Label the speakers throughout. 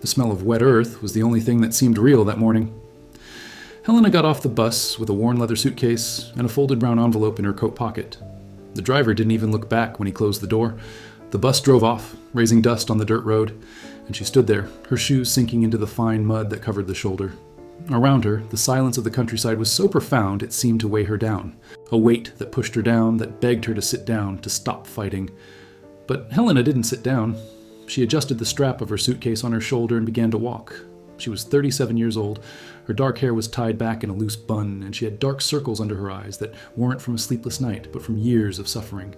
Speaker 1: The smell of wet earth was the only thing that seemed real that morning. Helena got off the bus with a worn leather suitcase and a folded brown envelope in her coat pocket. The driver didn't even look back when he closed the door. The bus drove off, raising dust on the dirt road, and she stood there, her shoes sinking into the fine mud that covered the shoulder. Around her, the silence of the countryside was so profound it seemed to weigh her down. A weight that pushed her down, that begged her to sit down, to stop fighting. But Helena didn't sit down. She adjusted the strap of her suitcase on her shoulder and began to walk. She was 37 years old. Her dark hair was tied back in a loose bun, and she had dark circles under her eyes that weren't from a sleepless night, but from years of suffering.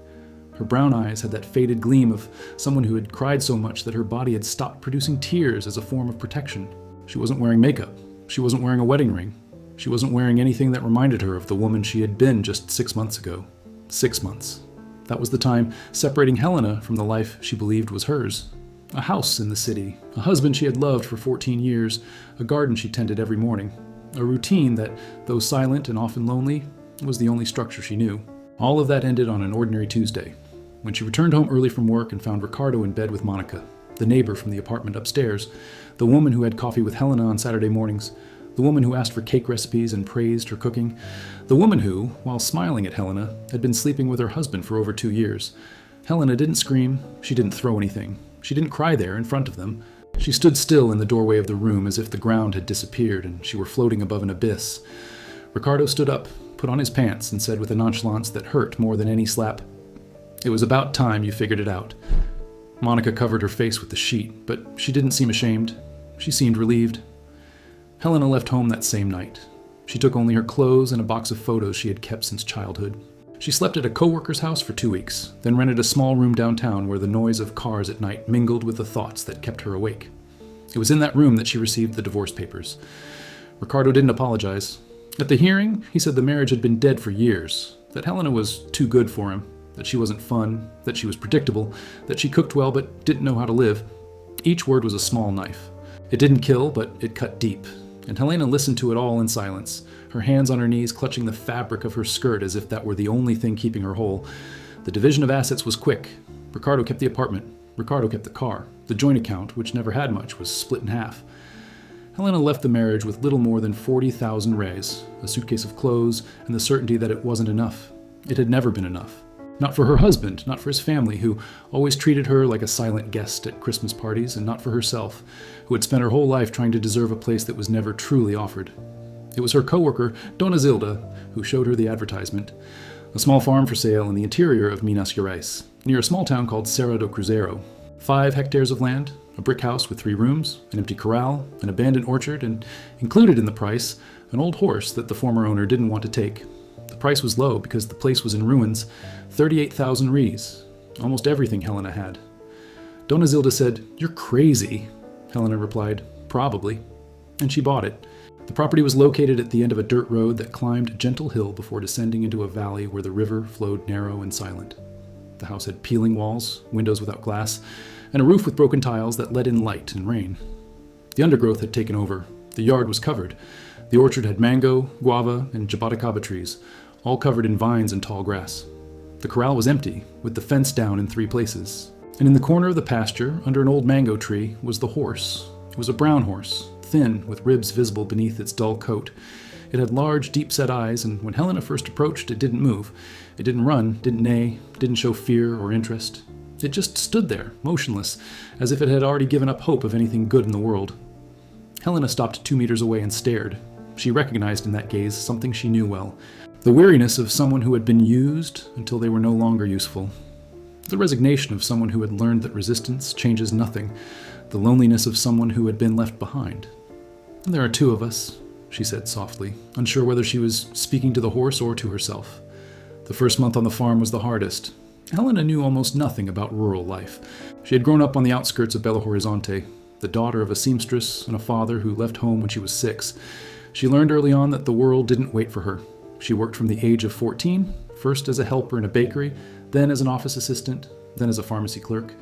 Speaker 1: Her brown eyes had that faded gleam of someone who had cried so much that her body had stopped producing tears as a form of protection. She wasn't wearing makeup. She wasn't wearing a wedding ring. She wasn't wearing anything that reminded her of the woman she had been just 6 months ago. 6 months. That was the time separating Helena from the life she believed was hers. A house in the city, a husband she had loved for 14 years, a garden she tended every morning, a routine that, though silent and often lonely, was the only structure she knew. All of that ended on an ordinary Tuesday, when she returned home early from work and found Ricardo in bed with Monica, the neighbor from the apartment upstairs, the woman who had coffee with Helena on Saturday mornings, the woman who asked for cake recipes and praised her cooking, the woman who, while smiling at Helena, had been sleeping with her husband for over 2 years. Helena didn't scream, she didn't throw anything. She didn't cry there in front of them. She stood still in the doorway of the room as if the ground had disappeared and she were floating above an abyss. Ricardo stood up, put on his pants, and said with a nonchalance that hurt more than any slap, "It was about time you figured it out." Monica covered her face with the sheet, but she didn't seem ashamed. She seemed relieved. Helena left home that same night. She took only her clothes and a box of photos she had kept since childhood. She slept at a co-worker's house for 2 weeks, then rented a small room downtown where the noise of cars at night mingled with the thoughts that kept her awake. It was in that room that she received the divorce papers. Ricardo didn't apologize. At the hearing, he said the marriage had been dead for years, that Helena was too good for him, that she wasn't fun, that she was predictable, that she cooked well but didn't know how to live. Each word was a small knife. It didn't kill, but it cut deep, and Helena listened to it all in silence, her hands on her knees clutching the fabric of her skirt as if that were the only thing keeping her whole. The division of assets was quick. Ricardo kept the apartment. Ricardo kept the car. The joint account, which never had much, was split in half. Helena left the marriage with little more than 40,000 reais, a suitcase of clothes, and the certainty that it wasn't enough. It had never been enough. Not for her husband, not for his family, who always treated her like a silent guest at Christmas parties, and not for herself, who had spent her whole life trying to deserve a place that was never truly offered. It was her coworker, Dona Zilda, who showed her the advertisement. A small farm for sale in the interior of Minas Gerais, near a small town called Serra do Cruzeiro. 5 hectares of land, a brick house with 3 rooms, an empty corral, an abandoned orchard, and included in the price, an old horse that the former owner didn't want to take. The price was low because the place was in ruins, 38,000 reais, almost everything Helena had. Dona Zilda said, "You're crazy." Helena replied, "Probably." And she bought it. The property was located at the end of a dirt road that climbed a gentle hill before descending into a valley where the river flowed narrow and silent. The house had peeling walls, windows without glass, and a roof with broken tiles that let in light and rain. The undergrowth had taken over. The yard was covered. The orchard had mango, guava, and jabuticaba trees, all covered in vines and tall grass. The corral was empty, with the fence down in 3 places. And in the corner of the pasture, under an old mango tree, was the horse. It was a brown horse, thin, with ribs visible beneath its dull coat. It had large, deep-set eyes, and when Helena first approached, it didn't move. It didn't run, didn't neigh, didn't show fear or interest. It just stood there, motionless, as if it had already given up hope of anything good in the world. Helena stopped 2 meters away and stared. She recognized in that gaze something she knew well. The weariness of someone who had been used until they were no longer useful. The resignation of someone who had learned that resistance changes nothing. The loneliness of someone who had been left behind. "There are 2 of us," she said softly, unsure whether she was speaking to the horse or to herself. The first month on the farm was the hardest. Helena knew almost nothing about rural life. She had grown up on the outskirts of Belo Horizonte, the daughter of a seamstress and a father who left home when she was 6. She learned early on that the world didn't wait for her. She worked from the age of 14, first as a helper in a bakery, then as an office assistant, then as a pharmacy clerk.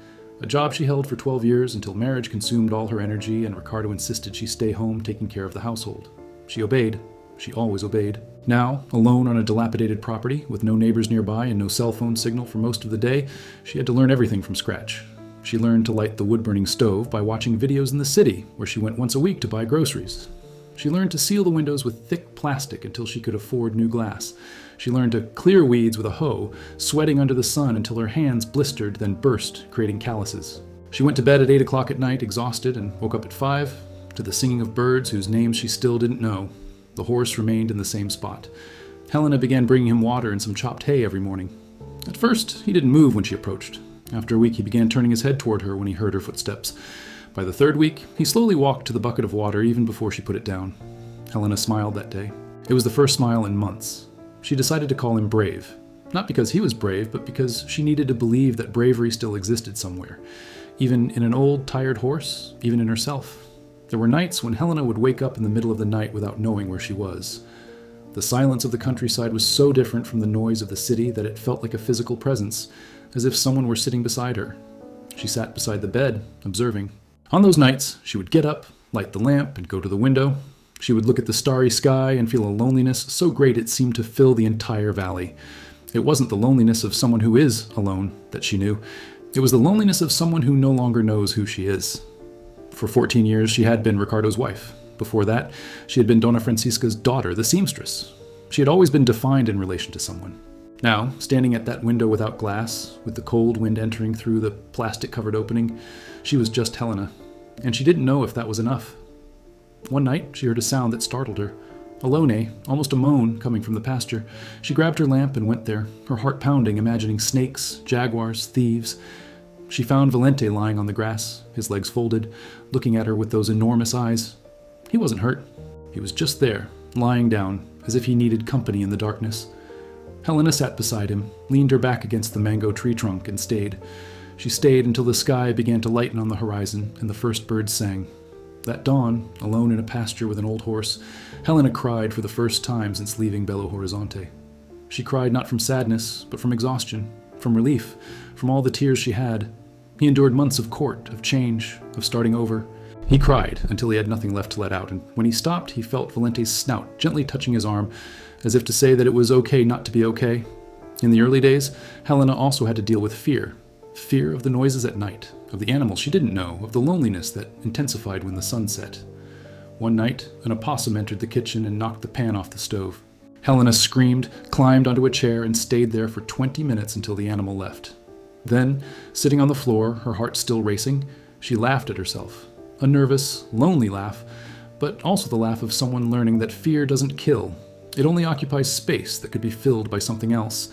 Speaker 1: A job she held for 12 years until marriage consumed all her energy and Ricardo insisted she stay home taking care of the household. She obeyed. She always obeyed. Now, alone on a dilapidated property, with no neighbors nearby and no cell phone signal for most of the day, she had to learn everything from scratch. She learned to light the wood-burning stove by watching videos in the city, where she went once a week to buy groceries. She learned to seal the windows with thick plastic until she could afford new glass. She learned to clear weeds with a hoe, sweating under the sun until her hands blistered, then burst, creating calluses. She went to bed at 8 o'clock at night, exhausted, and woke up at 5, to the singing of birds whose names she still didn't know. The horse remained in the same spot. Helena began bringing him water and some chopped hay every morning. At first, he didn't move when she approached. After a week, he began turning his head toward her when he heard her footsteps. By the third week, he slowly walked to the bucket of water even before she put it down. Helena smiled that day. It was the first smile in months. She decided to call him Brave. Not because he was brave, but because she needed to believe that bravery still existed somewhere. Even in an old, tired horse, even in herself. There were nights when Helena would wake up in the middle of the night without knowing where she was. The silence of the countryside was so different from the noise of the city that it felt like a physical presence, as if someone were sitting beside her. She sat beside the bed, observing. On those nights, she would get up, light the lamp, and go to the window. She would look at the starry sky and feel a loneliness so great it seemed to fill the entire valley. It wasn't the loneliness of someone who is alone that she knew. It was the loneliness of someone who no longer knows who she is. For 14 years, she had been Ricardo's wife. Before that, she had been Dona Francisca's daughter, the seamstress. She had always been defined in relation to someone. Now, standing at that window without glass, with the cold wind entering through the plastic-covered opening, she was just Helena, and she didn't know if that was enough. One night, she heard a sound that startled her. A lone, almost a moan, coming from the pasture. She grabbed her lamp and went there, her heart pounding, imagining snakes, jaguars, thieves. She found Valente lying on the grass, his legs folded, looking at her with those enormous eyes. He wasn't hurt. He was just there, lying down, as if he needed company in the darkness. Helena sat beside him, leaned her back against the mango tree trunk, and stayed. She stayed until the sky began to lighten on the horizon and the first birds sang. That dawn, alone in a pasture with an old horse, Helena cried for the first time since leaving Belo Horizonte. She cried not from sadness, but from exhaustion, from relief, from all the tears she had. He endured months of court, of change, of starting over. He cried until he had nothing left to let out, and when he stopped, he felt Valente's snout gently touching his arm, as if to say that it was okay not to be okay. In the early days, Helena also had to deal with fear. Fear of the noises at night, of the animals she didn't know, of the loneliness that intensified when the sun set. One night, an opossum entered the kitchen and knocked the pan off the stove. Helena screamed, climbed onto a chair, and stayed there for 20 minutes until the animal left. Then, sitting on the floor, her heart still racing, she laughed at herself. A nervous, lonely laugh, but also the laugh of someone learning that fear doesn't kill. It only occupies space that could be filled by something else.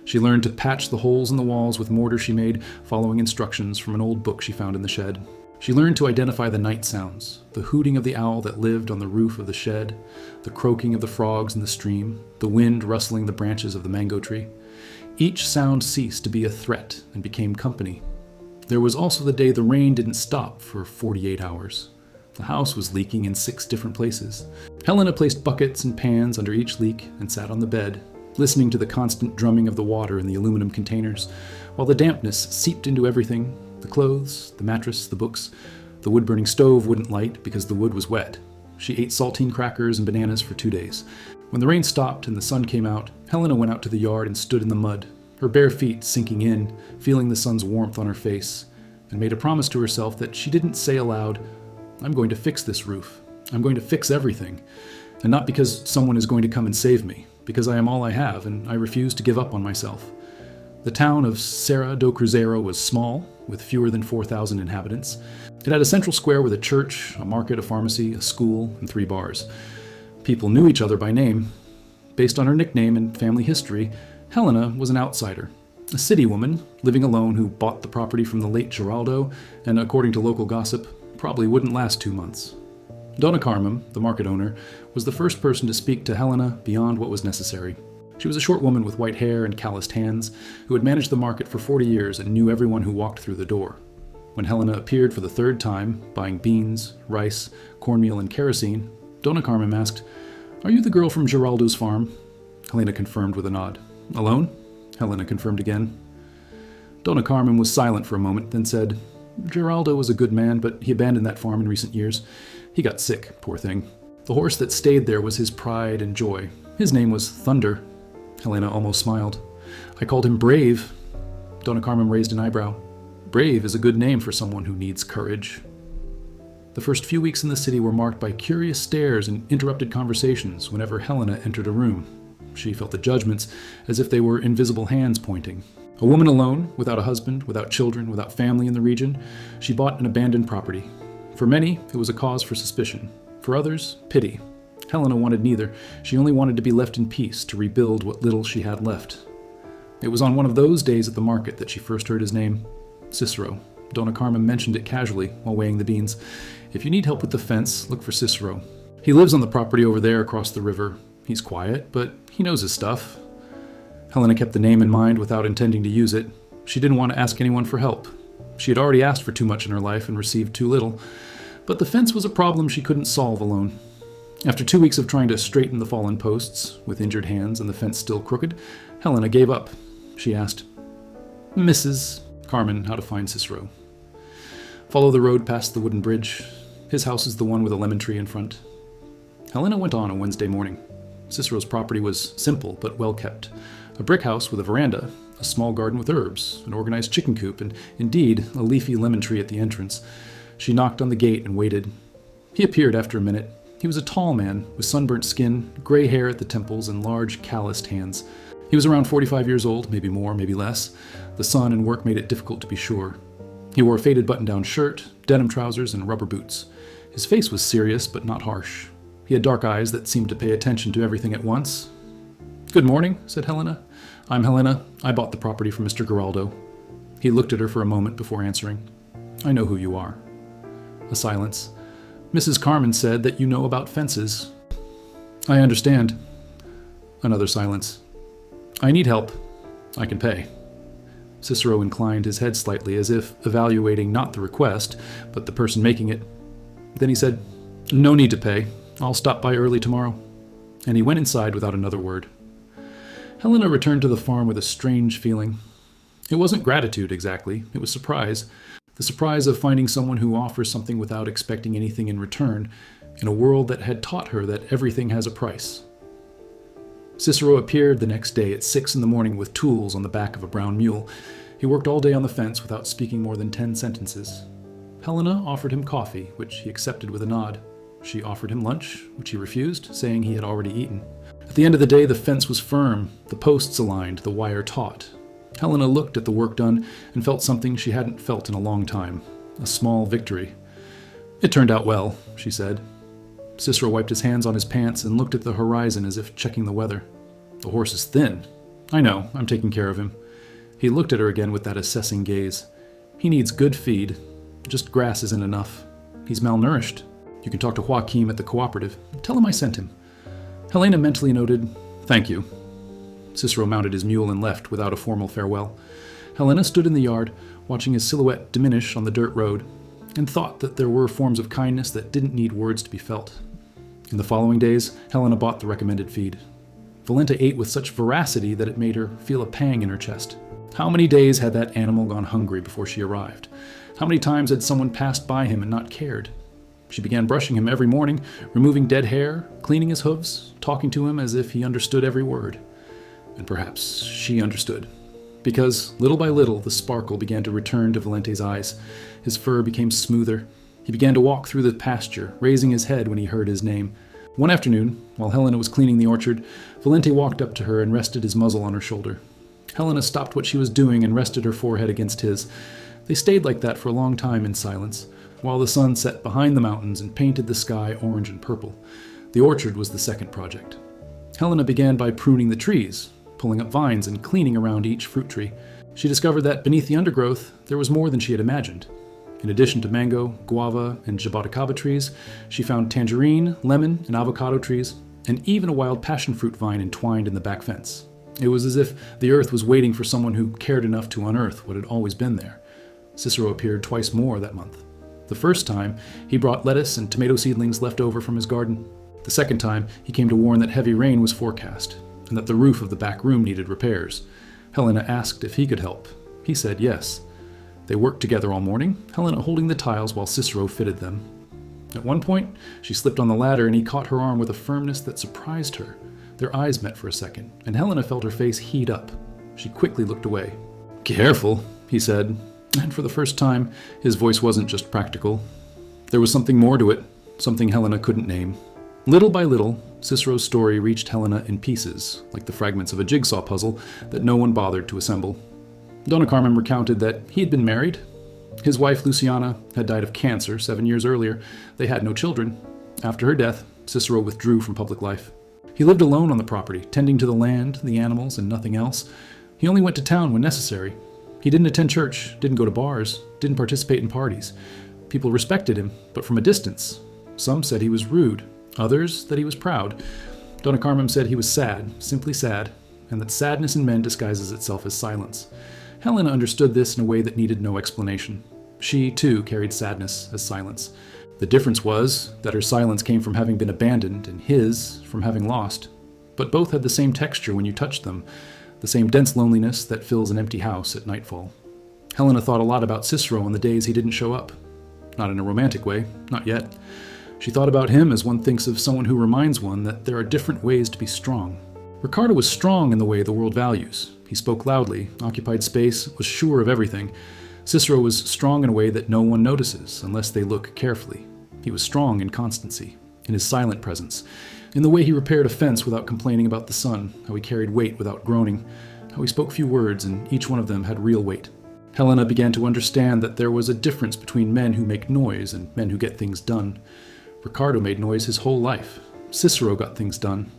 Speaker 1: She learned to patch the holes in the walls with mortar she made, following instructions from an old book she found in the shed. She learned to identify the night sounds, the hooting of the owl that lived on the roof of the shed, the croaking of the frogs in the stream, the wind rustling the branches of the mango tree. Each sound ceased to be a threat and became company. There was also the day the rain didn't stop for 48 hours. The house was leaking in 6 different places. Helena placed buckets and pans under each leak and sat on the bed, listening to the constant drumming of the water in the aluminum containers, while the dampness seeped into everything, the clothes, the mattress, the books. The wood-burning stove wouldn't light because the wood was wet. She ate saltine crackers and bananas for 2 days. When the rain stopped and the sun came out, Helena went out to the yard and stood in the mud, her bare feet sinking in, feeling the sun's warmth on her face, and made a promise to herself that she didn't say aloud, "I'm going to fix this roof. I'm going to fix everything. And not because someone is going to come and save me, because I am all I have, and I refuse to give up on myself." The town of Serra do Cruzeiro was small, with fewer than 4,000 inhabitants. It had a central square with a church, a market, a pharmacy, a school, and 3 bars. People knew each other by name. Based on her nickname and family history, Helena was an outsider, a city woman living alone who bought the property from the late Geraldo, and according to local gossip, probably wouldn't last 2 months. Dona Carmen, the market owner, was the first person to speak to Helena beyond what was necessary. She was a short woman with white hair and calloused hands, who had managed the market for 40 years and knew everyone who walked through the door. When Helena appeared for the 3rd time, buying beans, rice, cornmeal, and kerosene, Dona Carmen asked, "Are you the girl from Geraldo's farm?" Helena confirmed with a nod. "Alone?" Helena confirmed again. Dona Carmen was silent for a moment, then said, "Geraldo was a good man, but he abandoned that farm in recent years. He got sick, poor thing. The horse that stayed there was his pride and joy. His name was Thunder." Helena almost smiled. "I called him Brave." Dona Carmen raised an eyebrow. Brave is a good name for someone who needs courage. The first few weeks in the city were marked by curious stares and interrupted conversations whenever Helena entered a room. She felt the judgments as if they were invisible hands pointing. A woman alone, without a husband, without children, without family in the region, she bought an abandoned property. For many, it was a cause for suspicion. For others, pity. Helena wanted neither. She only wanted to be left in peace, to rebuild what little she had left. It was on one of those days at the market that she first heard his name. Cicero. Donna Carmen mentioned it casually while weighing the beans. If you need help with the fence, look for Cicero. He lives on the property over there across the river. He's quiet, but he knows his stuff. Helena kept the name in mind without intending to use it. She didn't want to ask anyone for help. She had already asked for too much in her life and received too little. But the fence was a problem she couldn't solve alone. After 2 weeks of trying to straighten the fallen posts, with injured hands and the fence still crooked, Helena gave up. She asked Mrs. Carmen how to find Cicero. Follow the road past the wooden bridge. His house is the one with a lemon tree in front. Helena went on Wednesday morning. Cicero's property was simple but well kept. A brick house with a veranda, a small garden with herbs, an organized chicken coop, and indeed a leafy lemon tree at the entrance. She knocked on the gate and waited. He appeared after a minute. He was a tall man with sunburnt skin, gray hair at the temples, and large calloused hands. He was around 45 years old, maybe more, maybe less. The sun and work made it difficult to be sure. He wore a faded button-down shirt, denim trousers, and rubber boots. His face was serious but not harsh. He had dark eyes that seemed to pay attention to everything at once. "Good morning," said Helena. "I'm Helena. I bought the property from Mr. Geraldo." He looked at her for a moment before answering. "I know who you are." A silence. "Mrs. Carmen said that you know about fences." "I understand." Another silence. "I need help. I can pay." Cicero inclined his head slightly as if evaluating not the request, but the person making it. Then he said, "No need to pay. I'll stop by early tomorrow." And he went inside without another word. Helena returned to the farm with a strange feeling. It wasn't gratitude exactly, it was surprise. The surprise of finding someone who offers something without expecting anything in return, in a world that had taught her that everything has a price. Cicero appeared the next day at 6 a.m. with tools on the back of a brown mule. He worked all day on the fence without speaking more than 10 sentences. Helena offered him coffee, which he accepted with a nod. She offered him lunch, which he refused, saying he had already eaten. At the end of the day, the fence was firm, the posts aligned, the wire taut. Helena looked at the work done and felt something she hadn't felt in a long time, a small victory. "It turned out well," she said. Cicero wiped his hands on his pants and looked at the horizon as if checking the weather. "The horse is thin." "I know, I'm taking care of him." He looked at her again with that assessing gaze. "He needs good feed. Just grass isn't enough. He's malnourished. You can talk to Joaquim at the cooperative. Tell him I sent him." Helena mentally noted, "Thank you." Cicero mounted his mule and left without a formal farewell. Helena stood in the yard, watching his silhouette diminish on the dirt road, and thought that there were forms of kindness that didn't need words to be felt. In the following days, Helena bought the recommended feed. Valente ate with such voracity that it made her feel a pang in her chest. How many days had that animal gone hungry before she arrived? How many times had someone passed by him and not cared? She began brushing him every morning, removing dead hair, cleaning his hooves, talking to him as if he understood every word. And perhaps she understood. Because, little by little, the sparkle began to return to Valente's eyes. His fur became smoother. He began to walk through the pasture, raising his head when he heard his name. One afternoon, while Helena was cleaning the orchard, Valente walked up to her and rested his muzzle on her shoulder. Helena stopped what she was doing and rested her forehead against his. They stayed like that for a long time in silence, while the sun set behind the mountains and painted the sky orange and purple. The orchard was the second project. Helena began by pruning the trees, pulling up vines and cleaning around each fruit tree. She discovered that beneath the undergrowth, there was more than she had imagined. In addition to mango, guava, and jaboticaba trees, she found tangerine, lemon, and avocado trees, and even a wild passion fruit vine entwined in the back fence. It was as if the earth was waiting for someone who cared enough to unearth what had always been there. Cicero appeared twice more that month. The first time, he brought lettuce and tomato seedlings left over from his garden. The second time, he came to warn that heavy rain was forecast, and that the roof of the back room needed repairs. Helena asked if he could help. He said yes. They worked together all morning, Helena holding the tiles while Cicero fitted them. At one point, she slipped on the ladder and he caught her arm with a firmness that surprised her. Their eyes met for a second, and Helena felt her face heat up. She quickly looked away. "Careful," he said, And for the first time, his voice wasn't just practical. There was something more to it, something Helena couldn't name. Little by little, Cicero's story reached Helena in pieces, like the fragments of a jigsaw puzzle that no one bothered to assemble. Donna Carmen recounted that he had been married. His wife, Luciana, had died of cancer 7 years earlier. They had no children. After her death, Cicero withdrew from public life. He lived alone on the property, tending to the land, the animals, and nothing else. He only went to town when necessary. He didn't attend church, didn't go to bars, didn't participate in parties. People respected him, but from a distance. Some said he was rude, others that he was proud. Donna Carmen said he was sad, simply sad, and that sadness in men disguises itself as silence. Helena understood this in a way that needed no explanation. She, too, carried sadness as silence. The difference was that her silence came from having been abandoned and his from having lost. But both had the same texture when you touched them, the same dense loneliness that fills an empty house at nightfall. Helena thought a lot about Cicero on the days he didn't show up. Not in a romantic way, not yet. She thought about him as one thinks of someone who reminds one that there are different ways to be strong. Ricardo was strong in the way the world values. He spoke loudly, occupied space, was sure of everything. Cicero was strong in a way that no one notices unless they look carefully. He was strong in constancy, in his silent presence, in the way he repaired a fence without complaining about the sun, how he carried weight without groaning, how he spoke few words and each one of them had real weight. Helena began to understand that there was a difference between men who make noise and men who get things done. Ricardo made noise his whole life. Cicero got things done.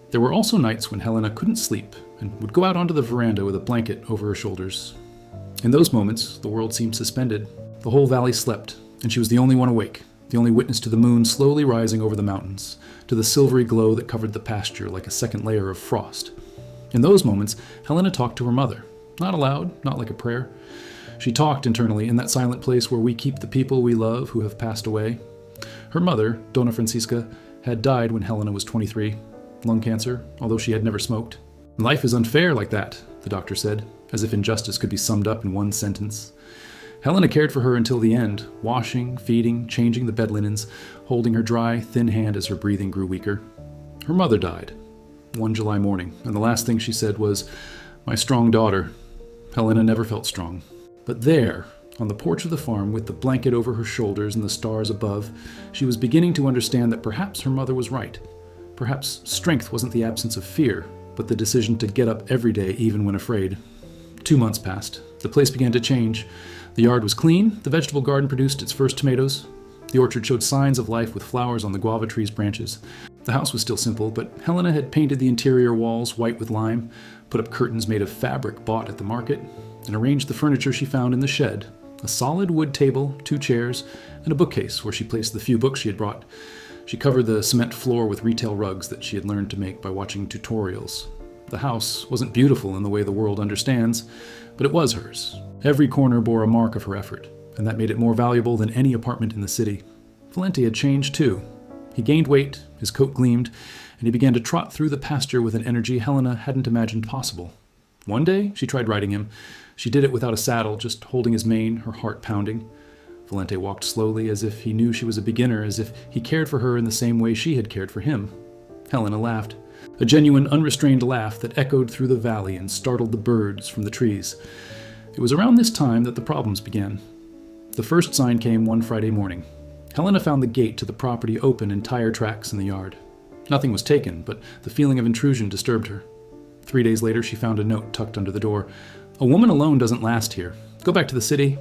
Speaker 1: There were also nights when Helena couldn't sleep and would go out onto the veranda with a blanket over her shoulders. In those moments, the world seemed suspended. The whole valley slept, and she was the only one awake, the only witness to the moon slowly rising over the mountains, to the silvery glow that covered the pasture like a second layer of frost. In those moments, Helena talked to her mother. Not aloud, not like a prayer. She talked internally in that silent place where we keep the people we love who have passed away. Her mother, Donna Francisca, had died when Helena was 23. Lung cancer, although she had never smoked. Life is unfair like that, the doctor said, as if injustice could be summed up in one sentence. Helena cared for her until the end, washing, feeding, changing the bed linens, holding her dry, thin hand as her breathing grew weaker. Her mother died, one July morning, and the last thing she said was, "My strong daughter." Helena never felt strong. But there, on the porch of the farm, with the blanket over her shoulders and the stars above, she was beginning to understand that perhaps her mother was right. Perhaps strength wasn't the absence of fear, but the decision to get up every day even when afraid. 2 months passed. The place began to change. The yard was clean, the vegetable garden produced its first tomatoes. The orchard showed signs of life with flowers on the guava tree's branches. The house was still simple, but Helena had painted the interior walls white with lime, put up curtains made of fabric bought at the market, and arranged the furniture she found in the shed. A solid wood table, 2 chairs, and a bookcase where she placed the few books she had brought. She covered the cement floor with retail rugs that she had learned to make by watching tutorials. The house wasn't beautiful in the way the world understands, but it was hers. Every corner bore a mark of her effort, and that made it more valuable than any apartment in the city. Valente had changed too. He gained weight, his coat gleamed, and he began to trot through the pasture with an energy Helena hadn't imagined possible. One day, she tried riding him. She did it without a saddle, just holding his mane, her heart pounding. Valente walked slowly, as if he knew she was a beginner, as if he cared for her in the same way she had cared for him. Helena laughed. A genuine, unrestrained laugh that echoed through the valley and startled the birds from the trees. It was around this time that the problems began. The first sign came one Friday morning. Helena found the gate to the property open and tire tracks in the yard. Nothing was taken, but the feeling of intrusion disturbed her. 3 days later, she found a note tucked under the door. "A woman alone doesn't last here. Go back to the city."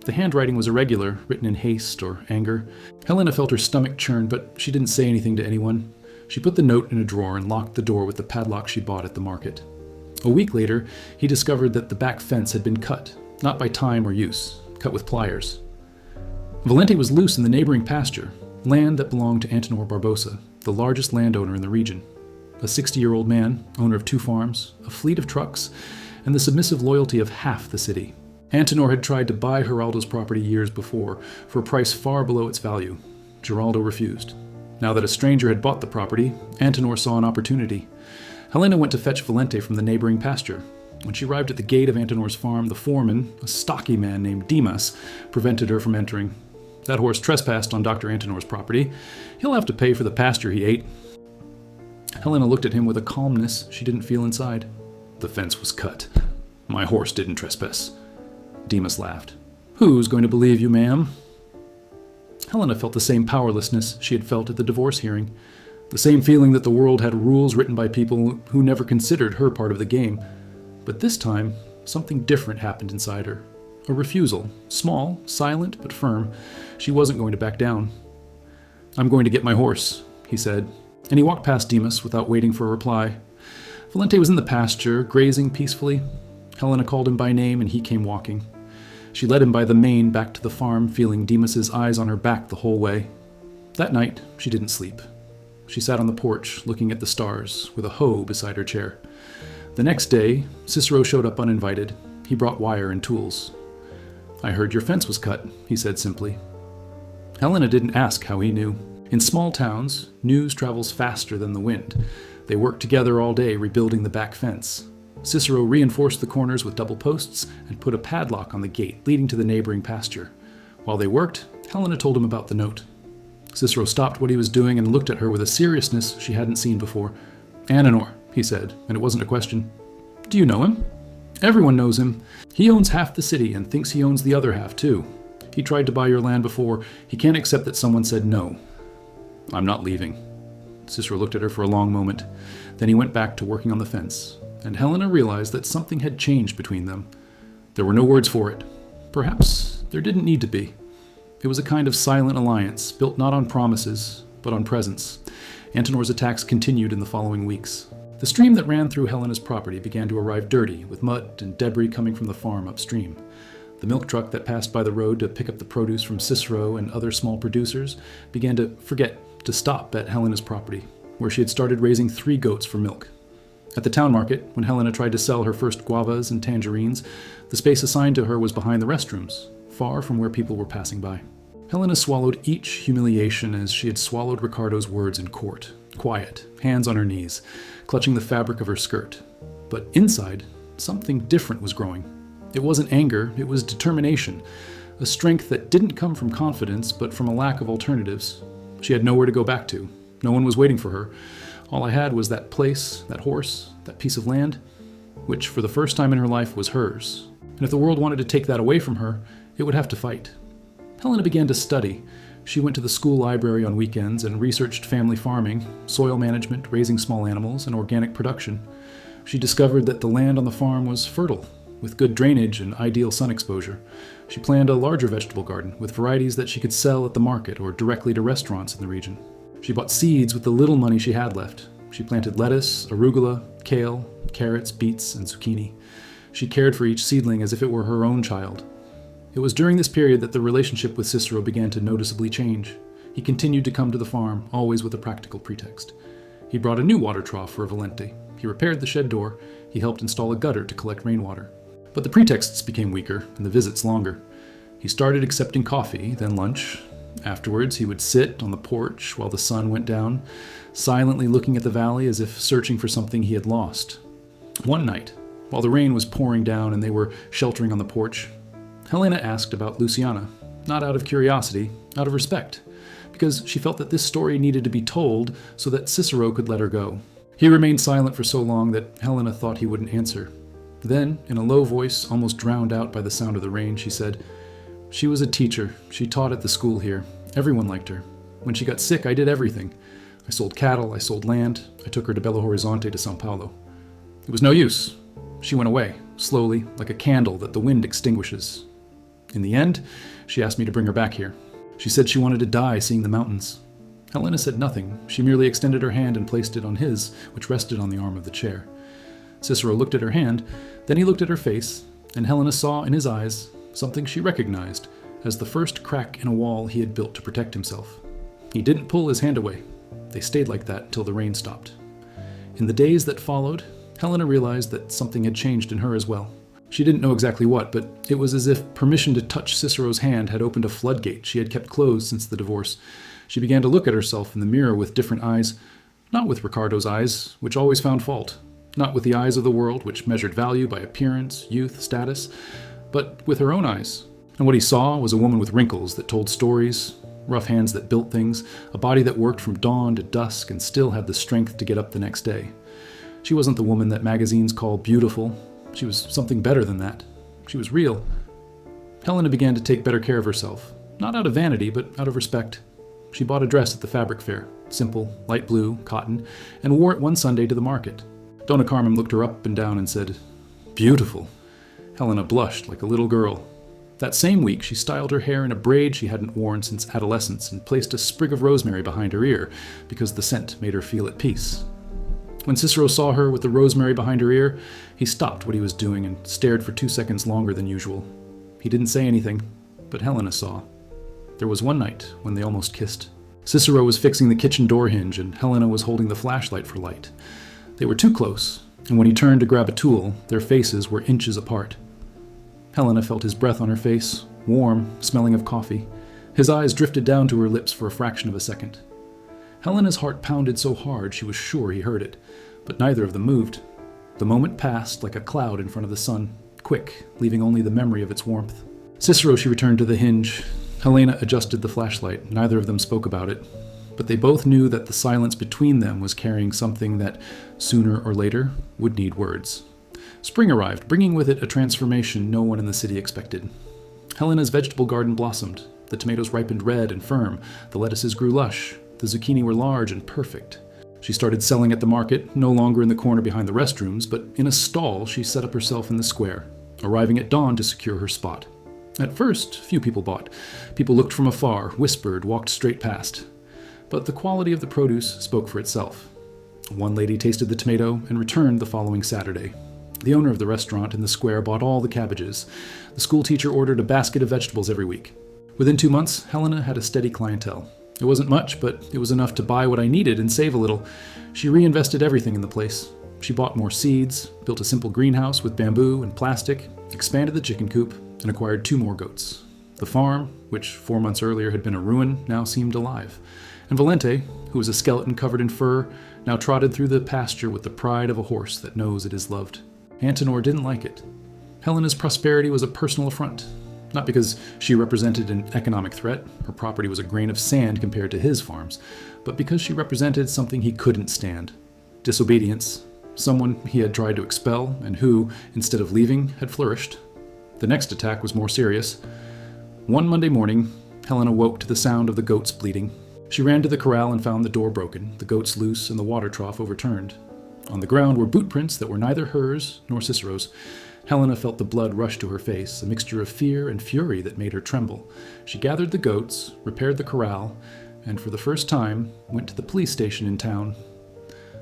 Speaker 1: The handwriting was irregular, written in haste or anger. Helena felt her stomach churn, but she didn't say anything to anyone. She put the note in a drawer and locked the door with the padlock she bought at the market. A week later, he discovered that the back fence had been cut, not by time or use, cut with pliers. Valente was loose in the neighboring pasture, land that belonged to Antenor Barbosa, the largest landowner in the region. A 60-year-old man, owner of 2 farms, a fleet of trucks, and the submissive loyalty of half the city. Antenor had tried to buy Geraldo's property years before, for a price far below its value. Geraldo refused. Now that a stranger had bought the property, Antenor saw an opportunity. Helena went to fetch Valente from the neighboring pasture. When she arrived at the gate of Antenor's farm, the foreman, a stocky man named Dimas, prevented her from entering. "That horse trespassed on Dr. Antenor's property. He'll have to pay for the pasture he ate." Helena looked at him with a calmness she didn't feel inside. "The fence was cut. My horse didn't trespass." Demas laughed. Who's going to believe you, ma'am? Helena felt the same powerlessness she had felt at the divorce hearing, the same feeling that the world had rules written by people who never considered her part of the game. But this time, something different happened inside her. A refusal, small, silent, but firm. She wasn't going to back down. I'm going to get my horse, he said, and he walked past Demas without waiting for a reply. Valente was in the pasture, grazing peacefully. Helena called him by name, and he came walking. She led him by the mane back to the farm, feeling Demas's eyes on her back the whole way. That night, she didn't sleep. She sat on the porch, looking at the stars, with a hoe beside her chair. The next day, Cicero showed up uninvited. He brought wire and tools. I heard your fence was cut, he said simply. Helena didn't ask how he knew. In small towns, news travels faster than the wind. They worked together all day rebuilding the back fence. Cicero reinforced the corners with double posts and put a padlock on the gate leading to the neighboring pasture. While they worked, Helena told him about the note. Cicero stopped what he was doing and looked at her with a seriousness she hadn't seen before. Ananor, he said, and it wasn't a question. Do you know him? Everyone knows him. He owns half the city and thinks he owns the other half, too. He tried to buy your land before. He can't accept that someone said no. I'm not leaving. Cicero looked at her for a long moment. Then he went back to working on the fence, and Helena realized that something had changed between them. There were no words for it. Perhaps there didn't need to be. It was a kind of silent alliance, built not on promises, but on presence. Antenor's attacks continued in the following weeks. The stream that ran through Helena's property began to arrive dirty, with mud and debris coming from the farm upstream. The milk truck that passed by the road to pick up the produce from Cicero and other small producers began to forget to stop at Helena's property, where she had started raising 3 goats for milk. At the town market, when Helena tried to sell her first guavas and tangerines, the space assigned to her was behind the restrooms, far from where people were passing by. Helena swallowed each humiliation as she had swallowed Ricardo's words in court, quiet, hands on her knees, clutching the fabric of her skirt. But inside, something different was growing. It wasn't anger, it was determination, a strength that didn't come from confidence, but from a lack of alternatives. She had nowhere to go back to. No one was waiting for her. All I had was that place, that horse, that piece of land, which for the first time in her life was hers. And if the world wanted to take that away from her, it would have to fight. Helena began to study. She went to the school library on weekends and researched family farming, soil management, raising small animals, and organic production. She discovered that the land on the farm was fertile, with good drainage and ideal sun exposure. She planned a larger vegetable garden with varieties that she could sell at the market or directly to restaurants in the region. She bought seeds with the little money she had left. She planted lettuce, arugula, kale, carrots, beets, and zucchini. She cared for each seedling as if it were her own child. It was during this period that the relationship with Cicero began to noticeably change. He continued to come to the farm, always with a practical pretext. He brought a new water trough for Valente. He repaired the shed door. He helped install a gutter to collect rainwater. But the pretexts became weaker and the visits longer. He started accepting coffee, then lunch. Afterwards, he would sit on the porch while the sun went down, silently looking at the valley as if searching for something he had lost. One night, while the rain was pouring down and they were sheltering on the porch, Helena asked about Luciana, not out of curiosity, out of respect, because she felt that this story needed to be told so that Cicero could let her go. He remained silent for so long that Helena thought he wouldn't answer. Then, in a low voice, almost drowned out by the sound of the rain, she said, "She was a teacher. She taught at the school here. Everyone liked her. When she got sick, I did everything. I sold cattle, I sold land, I took her to Belo Horizonte to São Paulo. It was no use. She went away, slowly, like a candle that the wind extinguishes. In the end, she asked me to bring her back here. She said she wanted to die seeing the mountains." Helena said nothing. She merely extended her hand and placed it on his, which rested on the arm of the chair. Cicero looked at her hand, then he looked at her face, and Helena saw in his eyes something she recognized as the first crack in a wall he had built to protect himself. He didn't pull his hand away. They stayed like that until the rain stopped. In the days that followed, Helena realized that something had changed in her as well. She didn't know exactly what, but it was as if permission to touch Cicero's hand had opened a floodgate she had kept closed since the divorce. She began to look at herself in the mirror with different eyes, not with Ricardo's eyes, which always found fault, not with the eyes of the world, which measured value by appearance, youth, status, but with her own eyes. And what he saw was a woman with wrinkles that told stories, rough hands that built things, a body that worked from dawn to dusk and still had the strength to get up the next day. She wasn't the woman that magazines call beautiful. She was something better than that. She was real. Helena began to take better care of herself, not out of vanity, but out of respect. She bought a dress at the fabric fair, simple, light blue, cotton, and wore it one Sunday to the market. Donna Carmen looked her up and down and said, "Beautiful." Helena blushed like a little girl. That same week, she styled her hair in a braid she hadn't worn since adolescence and placed a sprig of rosemary behind her ear because the scent made her feel at peace. When Cicero saw her with the rosemary behind her ear, he stopped what he was doing and stared for 2 seconds longer than usual. He didn't say anything, but Helena saw. There was one night when they almost kissed. Cicero was fixing the kitchen door hinge and Helena was holding the flashlight for light. They were too close, and when he turned to grab a tool, their faces were inches apart. Helena felt his breath on her face, warm, smelling of coffee. His eyes drifted down to her lips for a fraction of a second. Helena's heart pounded so hard she was sure he heard it, but neither of them moved. The moment passed like a cloud in front of the sun, quick, leaving only the memory of its warmth. Cicero, she returned to the hinge. Helena adjusted the flashlight. Neither of them spoke about it, but they both knew that the silence between them was carrying something that, sooner or later, would need words. Spring arrived, bringing with it a transformation no one in the city expected. Helena's vegetable garden blossomed. The tomatoes ripened red and firm. The lettuces grew lush. The zucchini were large and perfect. She started selling at the market, no longer in the corner behind the restrooms, but in a stall she set up herself in the square, arriving at dawn to secure her spot. At first, few people bought. People looked from afar, whispered, walked straight past. But the quality of the produce spoke for itself. One lady tasted the tomato and returned the following Saturday. The owner of the restaurant in the square bought all the cabbages. The school teacher ordered a basket of vegetables every week. Within 2 months, Helena had a steady clientele. It wasn't much, but it was enough to buy what I needed and save a little. She reinvested everything in the place. She bought more seeds, built a simple greenhouse with bamboo and plastic, expanded the chicken coop, and acquired 2 more goats. The farm, which 4 months earlier had been a ruin, now seemed alive. And Valente, who was a skeleton covered in fur, now trotted through the pasture with the pride of a horse that knows it is loved. Antenor didn't like it. Helena's prosperity was a personal affront. Not because she represented an economic threat, her property was a grain of sand compared to his farms, but because she represented something he couldn't stand. Disobedience, someone he had tried to expel and who, instead of leaving, had flourished. The next attack was more serious. One Monday morning, Helena woke to the sound of the goats bleating. She ran to the corral and found the door broken, the goats loose, and the water trough overturned. On the ground were boot prints that were neither hers nor Cicero's. Helena felt the blood rush to her face, a mixture of fear and fury that made her tremble. She gathered the goats, repaired the corral, and for the first time went to the police station in town.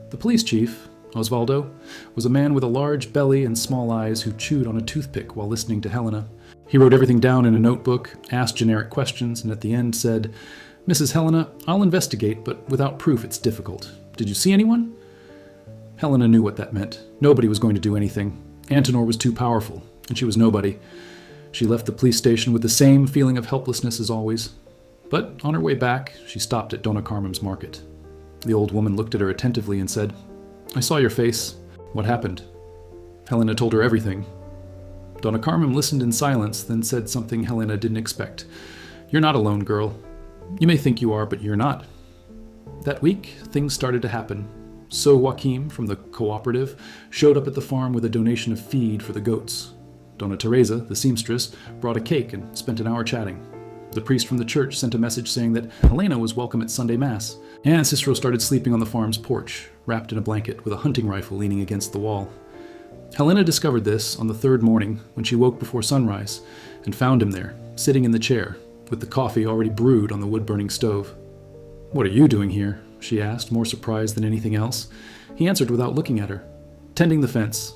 Speaker 1: The police chief, Osvaldo, was a man with a large belly and small eyes who chewed on a toothpick while listening to Helena. He wrote everything down in a notebook, asked generic questions, and at the end said, "Mrs. Helena, I'll investigate, but without proof it's difficult. Did you see anyone?" Helena knew what that meant. Nobody was going to do anything. Antenor was too powerful, and she was nobody. She left the police station with the same feeling of helplessness as always. But on her way back, she stopped at Donna Carmen's market. The old woman looked at her attentively and said, "I saw your face. What happened?" Helena told her everything. Donna Carmen listened in silence, then said something Helena didn't expect. "You're not alone, girl. You may think you are, but you're not." That week, things started to happen. So Joaquim, from the cooperative, showed up at the farm with a donation of feed for the goats. Donna Teresa, the seamstress, brought a cake and spent an hour chatting. The priest from the church sent a message saying that Helena was welcome at Sunday Mass, and Cicero started sleeping on the farm's porch, wrapped in a blanket with a hunting rifle leaning against the wall. Helena discovered this on the 3rd morning when she woke before sunrise and found him there, sitting in the chair, with the coffee already brewed on the wood-burning stove. "What are you doing here?" she asked, more surprised than anything else. He answered without looking at her. "Tending the fence."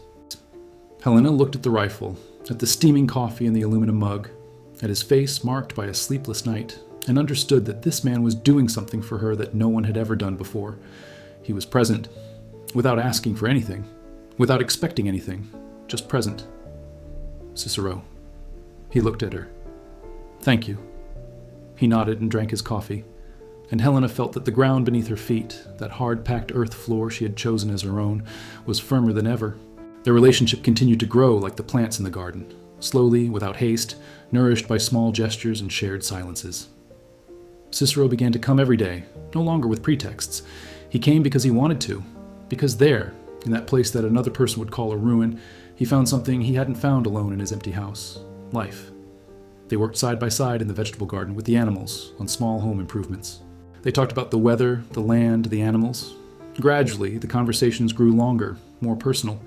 Speaker 1: Helena looked at the rifle, at the steaming coffee in the aluminum mug, at his face marked by a sleepless night, and understood that this man was doing something for her that no one had ever done before. He was present, without asking for anything, without expecting anything, just present. "Cicero." He looked at her. "Thank you." He nodded and drank his coffee, and Helena felt that the ground beneath her feet, that hard-packed earth floor she had chosen as her own, was firmer than ever. Their relationship continued to grow like the plants in the garden, slowly, without haste, nourished by small gestures and shared silences. Cicero began to come every day, no longer with pretexts. He came because he wanted to, because there, in that place that another person would call a ruin, he found something he hadn't found alone in his empty house: life. They worked side by side in the vegetable garden with the animals on small home improvements. They talked about the weather, the land, the animals. Gradually, the conversations grew longer, more personal.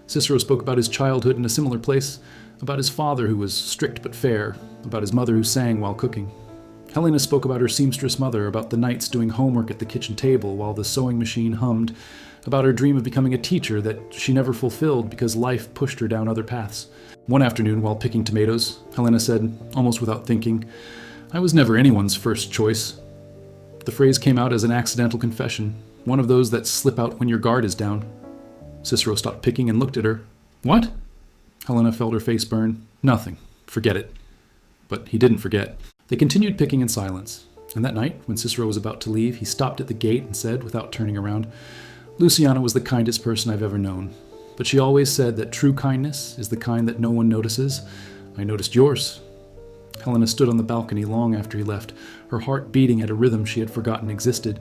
Speaker 1: Cicero spoke about his childhood in a similar place, about his father who was strict but fair, about his mother who sang while cooking. Helena spoke about her seamstress mother, about the nights doing homework at the kitchen table while the sewing machine hummed, about her dream of becoming a teacher that she never fulfilled because life pushed her down other paths. One afternoon, while picking tomatoes, Helena said, almost without thinking, "I was never anyone's first choice." The phrase came out as an accidental confession, one of those that slip out when your guard is down. Cicero stopped picking and looked at her. "What?" Helena felt her face burn. "Nothing. Forget it." But he didn't forget. They continued picking in silence, and that night, when Cicero was about to leave, he stopped at the gate and said, without turning around, "Luciana was the kindest person I've ever known, but she always said that true kindness is the kind that no one notices. I noticed yours." Helena stood on the balcony long after he left, her heart beating at a rhythm she had forgotten existed.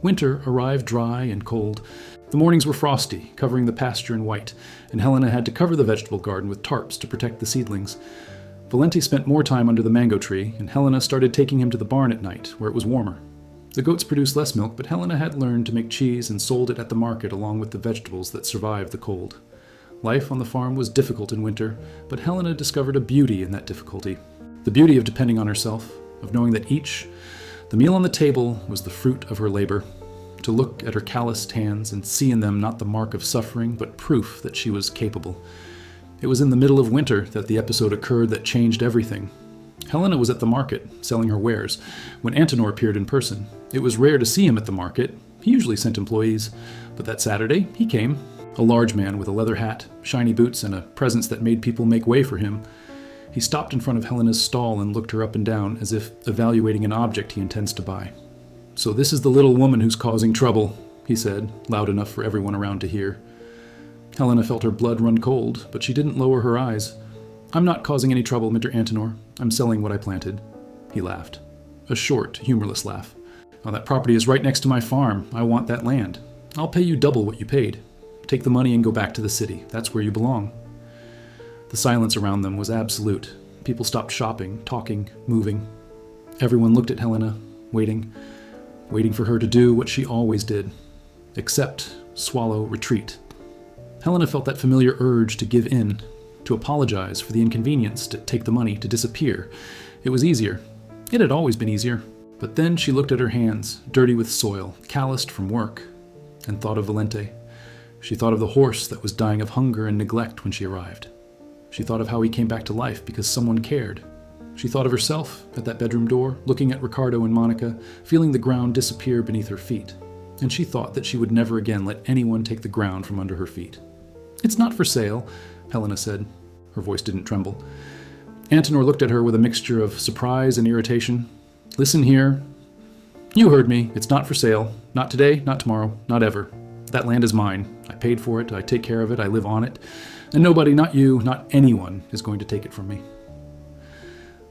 Speaker 1: Winter arrived dry and cold. The mornings were frosty, covering the pasture in white, and Helena had to cover the vegetable garden with tarps to protect the seedlings. Valente spent more time under the mango tree, and Helena started taking him to the barn at night, where it was warmer. The goats produced less milk, but Helena had learned to make cheese and sold it at the market along with the vegetables that survived the cold. Life on the farm was difficult in winter, but Helena discovered a beauty in that difficulty. The beauty of depending on herself, of knowing that the meal on the table was the fruit of her labor. To look at her calloused hands and see in them not the mark of suffering, but proof that she was capable. It was in the middle of winter that the episode occurred that changed everything. Helena was at the market, selling her wares, when Antenor appeared in person. It was rare to see him at the market. He usually sent employees. But that Saturday, he came. A large man with a leather hat, shiny boots, and a presence that made people make way for him. He stopped in front of Helena's stall and looked her up and down, as if evaluating an object he intends to buy. "So this is the little woman who's causing trouble," he said, loud enough for everyone around to hear. Helena felt her blood run cold, but she didn't lower her eyes. "I'm not causing any trouble, Mr. Antenor. I'm selling what I planted." He laughed. A short, humorless laugh. "Well, that property is right next to my farm. I want that land. I'll pay you double what you paid. Take the money and go back to the city. That's where you belong." The silence around them was absolute. People stopped shopping, talking, moving. Everyone looked at Helena, waiting for her to do what she always did. Accept, swallow, retreat. Helena felt that familiar urge to give in, to apologize for the inconvenience, to take the money, to disappear. It was easier. It had always been easier. But then she looked at her hands, dirty with soil, calloused from work, and thought of Valente. She thought of the horse that was dying of hunger and neglect when she arrived. She thought of how he came back to life because someone cared. She thought of herself at that bedroom door, looking at Ricardo and Monica, feeling the ground disappear beneath her feet. And she thought that she would never again let anyone take the ground from under her feet. "It's not for sale," Helena said. Her voice didn't tremble. Antenor looked at her with a mixture of surprise and irritation. "Listen here. You heard me. It's not for sale. Not today, not tomorrow, not ever. That land is mine. I paid for it. I take care of it. I live on it. And nobody, not you, not anyone, is going to take it from me."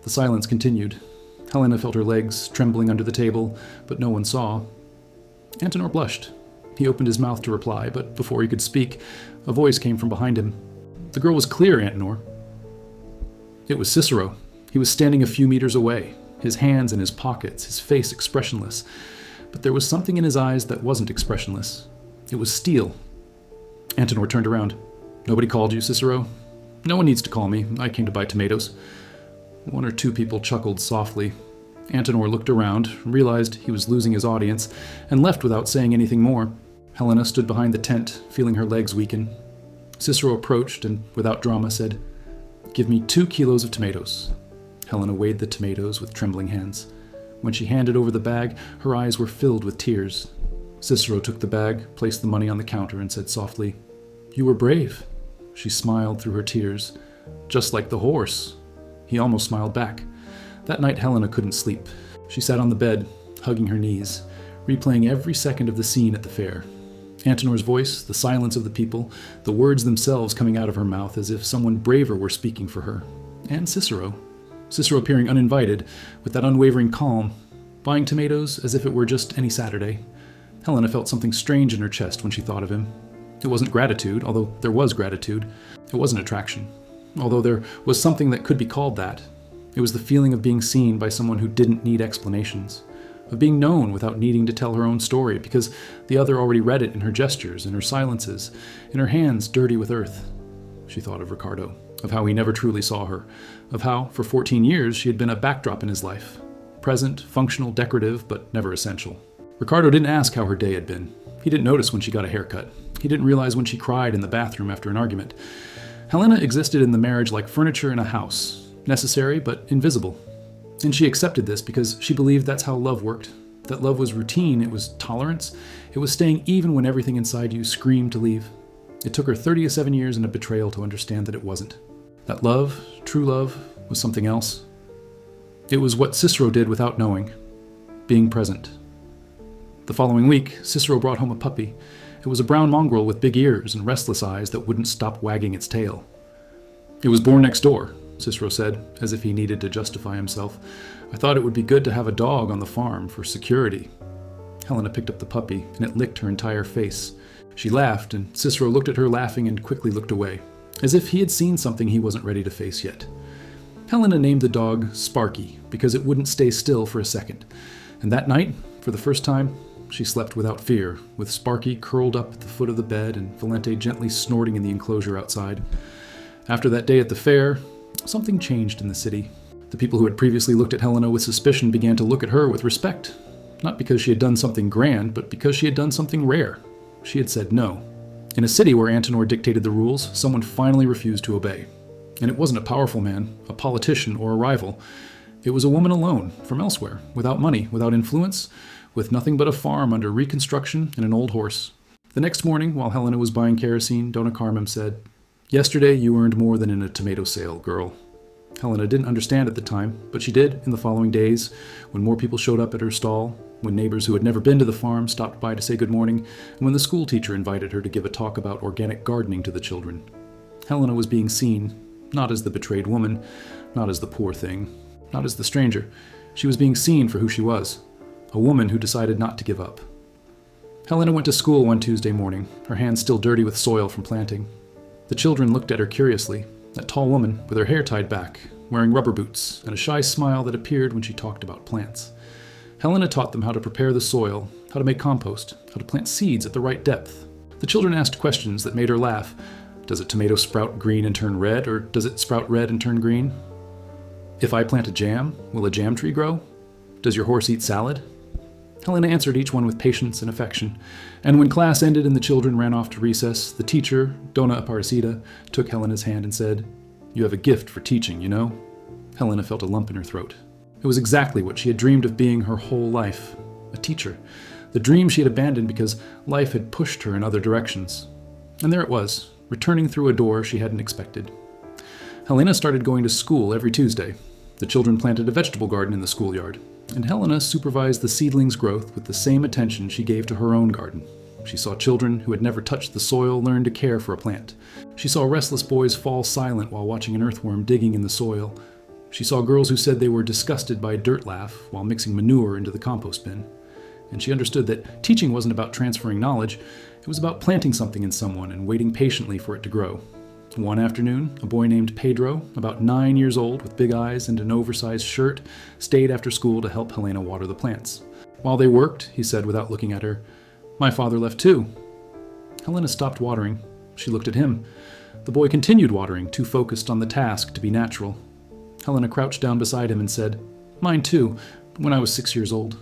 Speaker 1: The silence continued. Helena felt her legs trembling under the table, but no one saw. Antenor blushed. He opened his mouth to reply, but before he could speak, a voice came from behind him. "The girl was clear, Antenor." It was Cicero. He was standing a few meters away, his hands in his pockets, his face expressionless. But there was something in his eyes that wasn't expressionless. It was steel. Antenor turned around. "Nobody called you, Cicero?" "No one needs to call me. I came to buy tomatoes." One or two people chuckled softly. Antenor looked around, realized he was losing his audience, and left without saying anything more. Helena stood behind the tent, feeling her legs weaken. Cicero approached and, without drama, said, "Give me 2 kilos of tomatoes." Helena weighed the tomatoes with trembling hands. When she handed over the bag, her eyes were filled with tears. Cicero took the bag, placed the money on the counter, and said softly, "You were brave." She smiled through her tears. "Just like the horse." He almost smiled back. That night Helena couldn't sleep. She sat on the bed, hugging her knees, replaying every second of the scene at the fair. Antenor's voice, the silence of the people, the words themselves coming out of her mouth as if someone braver were speaking for her. And Cicero. Cicero appearing uninvited, with that unwavering calm, buying tomatoes as if it were just any Saturday. Helena felt something strange in her chest when she thought of him. It wasn't gratitude, although there was gratitude. It wasn't attraction, although there was something that could be called that. It was the feeling of being seen by someone who didn't need explanations, of being known without needing to tell her own story because the other already read it in her gestures, in her silences, in her hands dirty with earth. She thought of Ricardo, of how he never truly saw her, of how, for 14 years, she had been a backdrop in his life. Present, functional, decorative, but never essential. Ricardo didn't ask how her day had been. He didn't notice when she got a haircut. He didn't realize when she cried in the bathroom after an argument. Helena existed in the marriage like furniture in a house, necessary but invisible. And she accepted this because she believed that's how love worked, that love was routine, it was tolerance, it was staying even when everything inside you screamed to leave. It took her 37 years and a betrayal to understand that it wasn't. That love, true love, was something else. It was what Cicero did without knowing, being present. The following week, Cicero brought home a puppy. It was a brown mongrel with big ears and restless eyes that wouldn't stop wagging its tail. It was born next door, Cicero said, as if he needed to justify himself. I thought it would be good to have a dog on the farm for security. Helena picked up the puppy, and it licked her entire face. She laughed, and Cicero looked at her laughing and quickly looked away, as if he had seen something he wasn't ready to face yet. Helena named the dog Sparky because it wouldn't stay still for a second. And that night, for the first time, she slept without fear, with Sparky curled up at the foot of the bed and Valente gently snorting in the enclosure outside. After that day at the fair, something changed in the city. The people who had previously looked at Helena with suspicion began to look at her with respect, not because she had done something grand, but because she had done something rare. She had said no. In a city where Antenor dictated the rules, someone finally refused to obey. And it wasn't a powerful man, a politician, or a rival. It was a woman alone, from elsewhere, without money, without influence, with nothing but a farm under reconstruction and an old horse. The next morning, while Helena was buying kerosene, Dona Carmen said, "Yesterday you earned more than in a tomato sale, girl." Helena didn't understand at the time, but she did in the following days, when more people showed up at her stall, when neighbors who had never been to the farm stopped by to say good morning, and when the school teacher invited her to give a talk about organic gardening to the children. Helena was being seen, not as the betrayed woman, not as the poor thing, not as the stranger. She was being seen for who she was, a woman who decided not to give up. Helena went to school one Tuesday morning, her hands still dirty with soil from planting. The children looked at her curiously, that tall woman with her hair tied back, wearing rubber boots, and a shy smile that appeared when she talked about plants. Helena taught them how to prepare the soil, how to make compost, how to plant seeds at the right depth. The children asked questions that made her laugh. Does a tomato sprout green and turn red, or does it sprout red and turn green? If I plant a jam, will a jam tree grow? Does your horse eat salad? Helena answered each one with patience and affection, and when class ended and the children ran off to recess, the teacher, Dona Aparecida, took Helena's hand and said, "You have a gift for teaching, you know?" Helena felt a lump in her throat. It was exactly what she had dreamed of being her whole life, a teacher, the dream she had abandoned because life had pushed her in other directions. And there it was, returning through a door she hadn't expected. Helena started going to school every Tuesday. The children planted a vegetable garden in the schoolyard, and Helena supervised the seedlings' growth with the same attention she gave to her own garden. She saw children who had never touched the soil learn to care for a plant. She saw restless boys fall silent while watching an earthworm digging in the soil. She saw girls who said they were disgusted by dirt laugh while mixing manure into the compost bin. And she understood that teaching wasn't about transferring knowledge, it was about planting something in someone and waiting patiently for it to grow. One afternoon, a boy named Pedro, about 9 years old with big eyes and an oversized shirt, stayed after school to help Helena water the plants. While they worked, he said without looking at her, "My father left too." Helena stopped watering. She looked at him. The boy continued watering, too focused on the task to be natural. Helena crouched down beside him and said, "Mine too, when I was 6 years old."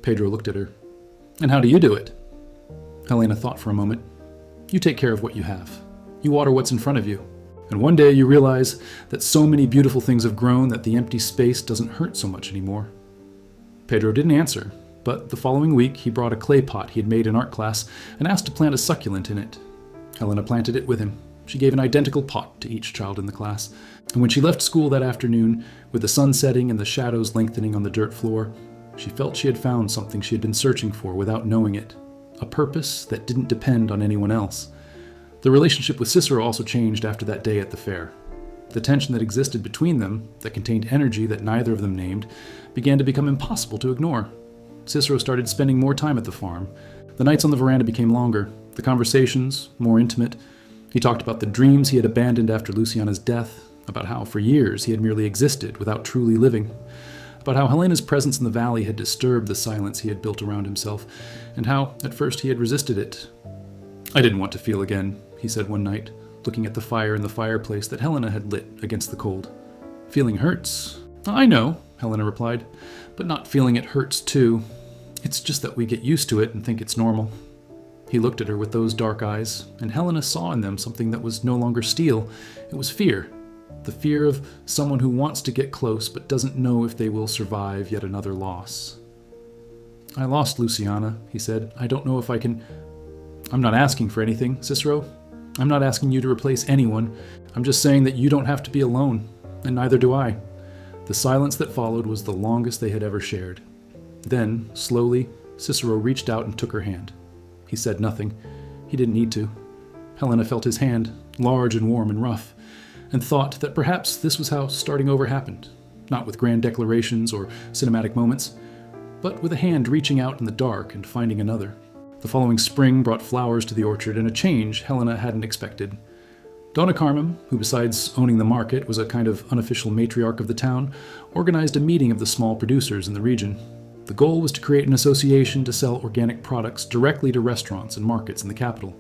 Speaker 1: Pedro looked at her. "And how do you do it?" Helena thought for a moment. "You take care of what you have. You water what's in front of you. And one day you realize that so many beautiful things have grown that the empty space doesn't hurt so much anymore." Pedro didn't answer, but the following week he brought a clay pot he had made in art class and asked to plant a succulent in it. Helena planted it with him. She gave an identical pot to each child in the class. And when she left school that afternoon, with the sun setting and the shadows lengthening on the dirt floor, she felt she had found something she had been searching for without knowing it, a purpose that didn't depend on anyone else. The relationship with Cicero also changed after that day at the fair. The tension that existed between them, that contained energy that neither of them named, began to become impossible to ignore. Cicero started spending more time at the farm. The nights on the veranda became longer, the conversations more intimate. He talked about the dreams he had abandoned after Luciana's death, about how for years he had merely existed without truly living, about how Helena's presence in the valley had disturbed the silence he had built around himself, and how, at first, he had resisted it. "I didn't want to feel again," he said one night, looking at the fire in the fireplace that Helena had lit against the cold. "Feeling hurts." "I know," Helena replied, "but not feeling it hurts too. It's just that we get used to it and think it's normal." He looked at her with those dark eyes, and Helena saw in them something that was no longer steel. It was fear. The fear of someone who wants to get close but doesn't know if they will survive yet another loss. "I lost Luciana," he said. "I don't know if I can..." "I'm not asking for anything, Cicero. I'm not asking you to replace anyone. I'm just saying that you don't have to be alone, and neither do I." The silence that followed was the longest they had ever shared. Then, slowly, Cicero reached out and took her hand. He said nothing. He didn't need to. Helena felt his hand, large and warm and rough, and thought that perhaps this was how starting over happened, not with grand declarations or cinematic moments, but with a hand reaching out in the dark and finding another. The following spring brought flowers to the orchard and a change Helena hadn't expected. Donna Carmem, who besides owning the market was a kind of unofficial matriarch of the town, organized a meeting of the small producers in the region. The goal was to create an association to sell organic products directly to restaurants and markets in the capital.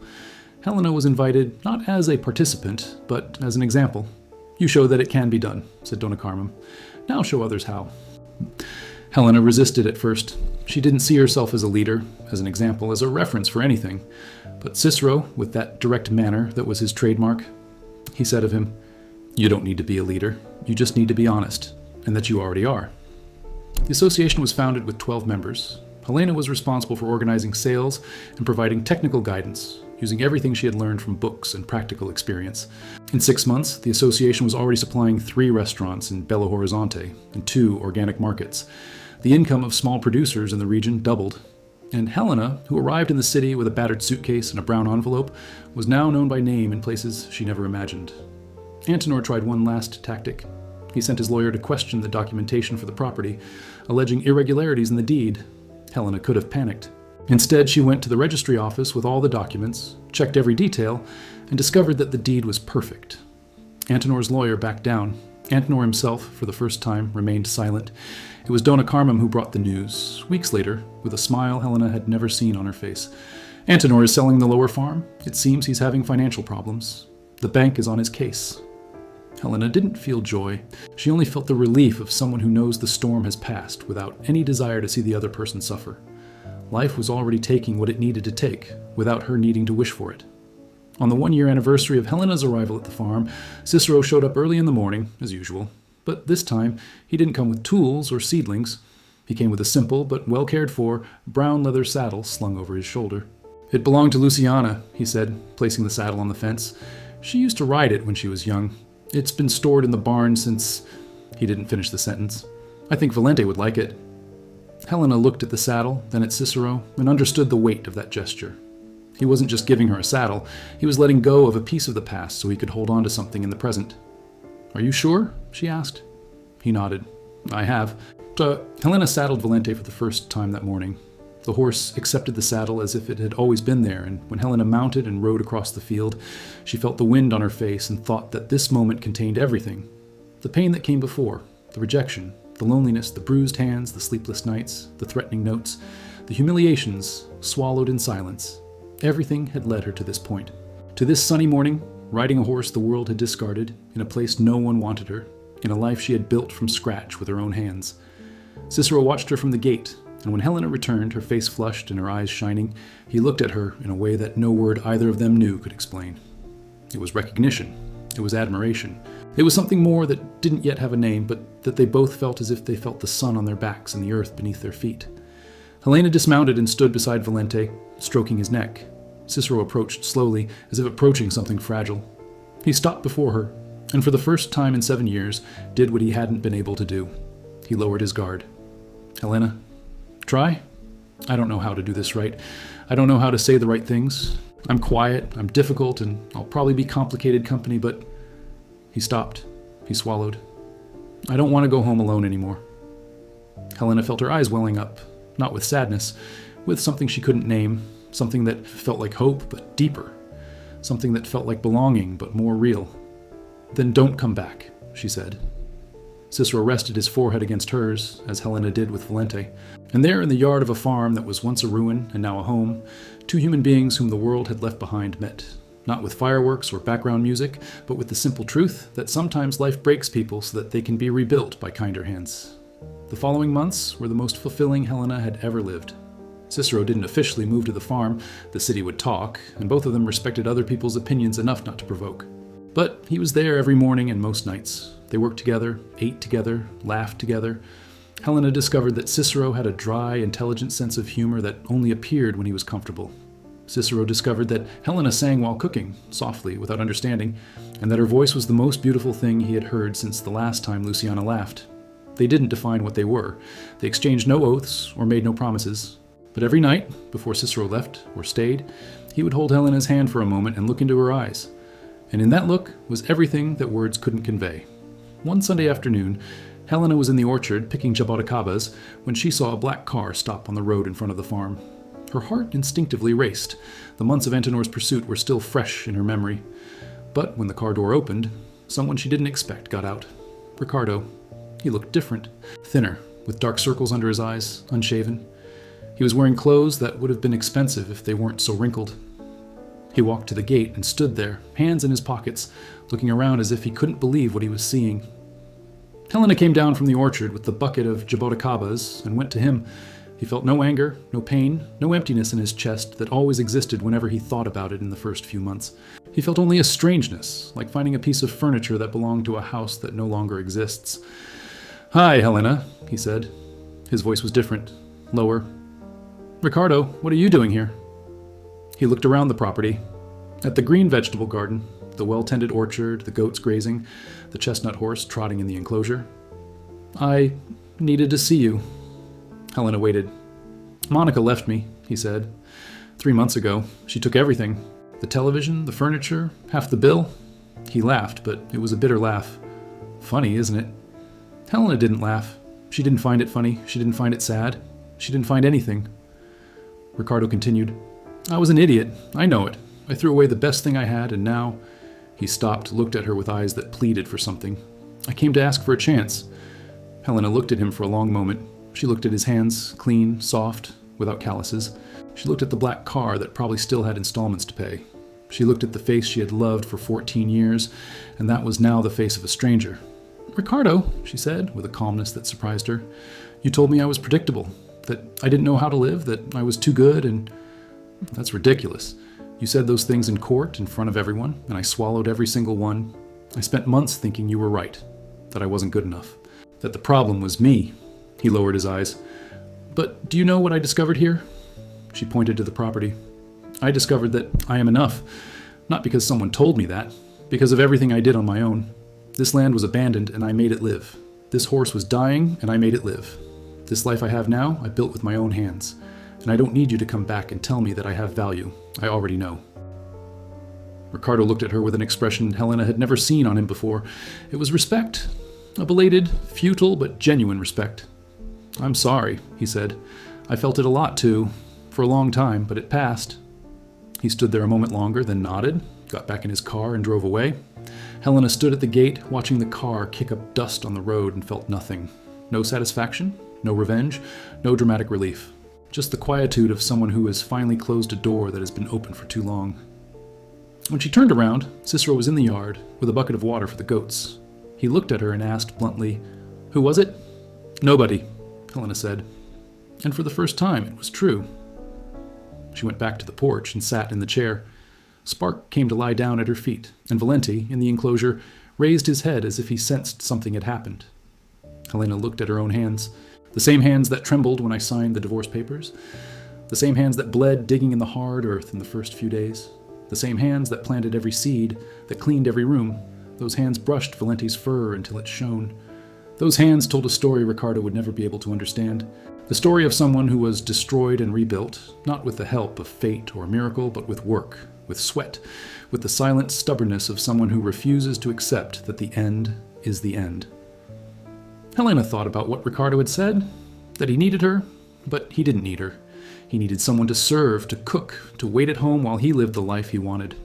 Speaker 1: Helena was invited not as a participant, but as an example. "You show that it can be done," said Donna Carmem. "Now show others how." Helena resisted at first. She didn't see herself as a leader, as an example, as a reference for anything. But Cicero, with that direct manner that was his trademark, he said of him, "You don't need to be a leader. You just need to be honest, and that you already are." The association was founded with 12 members. Helena was responsible for organizing sales and providing technical guidance, using everything she had learned from books and practical experience. In 6 months, the association was already supplying 3 restaurants in Belo Horizonte and 2 organic markets. The income of small producers in the region doubled, and Helena, who arrived in the city with a battered suitcase and a brown envelope, was now known by name in places she never imagined. Antenor tried one last tactic. He sent his lawyer to question the documentation for the property, alleging irregularities in the deed. Helena could have panicked. Instead, she went to the registry office with all the documents, checked every detail, and discovered that the deed was perfect. Antenor's lawyer backed down. Antenor himself, for the first time, remained silent. It was Donna Carmem who brought the news, weeks later, with a smile Helena had never seen on her face. "Antenor is selling the lower farm. It seems he's having financial problems. The bank is on his case." Helena didn't feel joy. She only felt the relief of someone who knows the storm has passed without any desire to see the other person suffer. Life was already taking what it needed to take, without her needing to wish for it. On the 1-year anniversary of Helena's arrival at the farm, Cicero showed up early in the morning, as usual. But this time, he didn't come with tools or seedlings. He came with a simple, but well-cared-for, brown leather saddle slung over his shoulder. "It belonged to Luciana," he said, placing the saddle on the fence. "She used to ride it when she was young. It's been stored in the barn since..." He didn't finish the sentence. "I think Valente would like it." Helena looked at the saddle, then at Cicero, and understood the weight of that gesture. He wasn't just giving her a saddle, he was letting go of a piece of the past so he could hold on to something in the present. "Are you sure?" she asked. He nodded. "I have." Helena saddled Valente for the first time that morning. The horse accepted the saddle as if it had always been there, and when Helena mounted and rode across the field, she felt the wind on her face and thought that this moment contained everything. The pain that came before, the rejection, the loneliness, the bruised hands, the sleepless nights, the threatening notes, the humiliations swallowed in silence. Everything had led her to this point. To this sunny morning, riding a horse the world had discarded, in a place no one wanted her, in a life she had built from scratch with her own hands. Cicero watched her from the gate, and when Helena returned, her face flushed and her eyes shining, he looked at her in a way that no word either of them knew could explain. It was recognition. It was admiration. It was something more that didn't yet have a name, but that they both felt as if they felt the sun on their backs and the earth beneath their feet. Helena dismounted and stood beside Valente, stroking his neck. Cicero approached slowly, as if approaching something fragile. He stopped before her, and for the first time in 7 years, did what he hadn't been able to do. He lowered his guard. "Helena, try? I don't know how to do this right. I don't know how to say the right things. I'm quiet, I'm difficult, and I'll probably be complicated company, but..." He stopped. He swallowed. "I don't want to go home alone anymore." Helena felt her eyes welling up, not with sadness, with something she couldn't name, something that felt like hope, but deeper, something that felt like belonging, but more real. "Then don't come back," she said. Cicero rested his forehead against hers, as Helena did with Valente. And there, in the yard of a farm that was once a ruin and now a home, two human beings whom the world had left behind met. Not with fireworks or background music, but with the simple truth that sometimes life breaks people so that they can be rebuilt by kinder hands. The following months were the most fulfilling Helena had ever lived. Cicero didn't officially move to the farm, the city would talk, and both of them respected other people's opinions enough not to provoke. But he was there every morning and most nights. They worked together, ate together, laughed together. Helena discovered that Cicero had a dry, intelligent sense of humor that only appeared when he was comfortable. Cicero discovered that Helena sang while cooking, softly, without understanding, and that her voice was the most beautiful thing he had heard since the last time Luciana laughed. They didn't define what they were. They exchanged no oaths or made no promises. But every night, before Cicero left or stayed, he would hold Helena's hand for a moment and look into her eyes. And in that look was everything that words couldn't convey. One Sunday afternoon, Helena was in the orchard picking jaboticabas when she saw a black car stop on the road in front of the farm. Her heart instinctively raced. The months of Antenor's pursuit were still fresh in her memory. But when the car door opened, someone she didn't expect got out. Ricardo. He looked different, thinner, with dark circles under his eyes, unshaven. He was wearing clothes that would have been expensive if they weren't so wrinkled. He walked to the gate and stood there, hands in his pockets, looking around as if he couldn't believe what he was seeing. Helena came down from the orchard with the bucket of jaboticabas and went to him. He felt no anger, no pain, no emptiness in his chest that always existed whenever he thought about it in the first few months. He felt only a strangeness, like finding a piece of furniture that belonged to a house that no longer exists. "Hi, Helena," he said. His voice was different, lower. "Ricardo, what are you doing here?" He looked around the property, at the green vegetable garden, the well-tended orchard, the goats grazing, the chestnut horse trotting in the enclosure. "I needed to see you." Helena waited. "Monica left me," he said. 3 months ago. She took everything. The television, the furniture, half the bill." He laughed, but it was a bitter laugh. "Funny, isn't it?" Helena didn't laugh. She didn't find it funny. She didn't find it sad. She didn't find anything. Ricardo continued. "I was an idiot. I know it. I threw away the best thing I had, and now—" He stopped, looked at her with eyes that pleaded for something. "I came to ask for a chance." Helena looked at him for a long moment. She looked at his hands, clean, soft, without calluses. She looked at the black car that probably still had installments to pay. She looked at the face she had loved for 14 years, and that was now the face of a stranger. "Ricardo," she said, with a calmness that surprised her, "you told me I was predictable, that I didn't know how to live, that I was too good, and—" "That's ridiculous. You said those things in court, in front of everyone, and I swallowed every single one. I spent months thinking you were right, that I wasn't good enough, that the problem was me." He lowered his eyes. "But do you know what I discovered here?" She pointed to the property. "I discovered that I am enough, not because someone told me that, because of everything I did on my own. This land was abandoned, and I made it live. This horse was dying, and I made it live. This life I have now, I built with my own hands. And I don't need you to come back and tell me that I have value. I already know." Ricardo looked at her with an expression Helena had never seen on him before. It was respect. A belated, futile, but genuine respect. "I'm sorry," he said. "I felt it a lot, too. For a long time, but it passed." He stood there a moment longer, then nodded, got back in his car, and drove away. Helena stood at the gate, watching the car kick up dust on the road, and felt nothing. No satisfaction, no revenge, no dramatic relief. Just the quietude of someone who has finally closed a door that has been open for too long. When she turned around, Cicero was in the yard with a bucket of water for the goats. He looked at her and asked bluntly, "Who was it?" "Nobody," Helena said. And for the first time, it was true. She went back to the porch and sat in the chair. Spark came to lie down at her feet, and Valente, in the enclosure, raised his head as if he sensed something had happened. Helena looked at her own hands. The same hands that trembled when I signed the divorce papers. The same hands that bled digging in the hard earth in the first few days. The same hands that planted every seed, that cleaned every room. Those hands brushed Valente's fur until it shone. Those hands told a story Ricardo would never be able to understand. The story of someone who was destroyed and rebuilt, not with the help of fate or miracle, but with work, with sweat, with the silent stubbornness of someone who refuses to accept that the end is the end. Helena thought about what Ricardo had said, that he needed her, but he didn't need her. He needed someone to serve, to cook, to wait at home while he lived the life he wanted.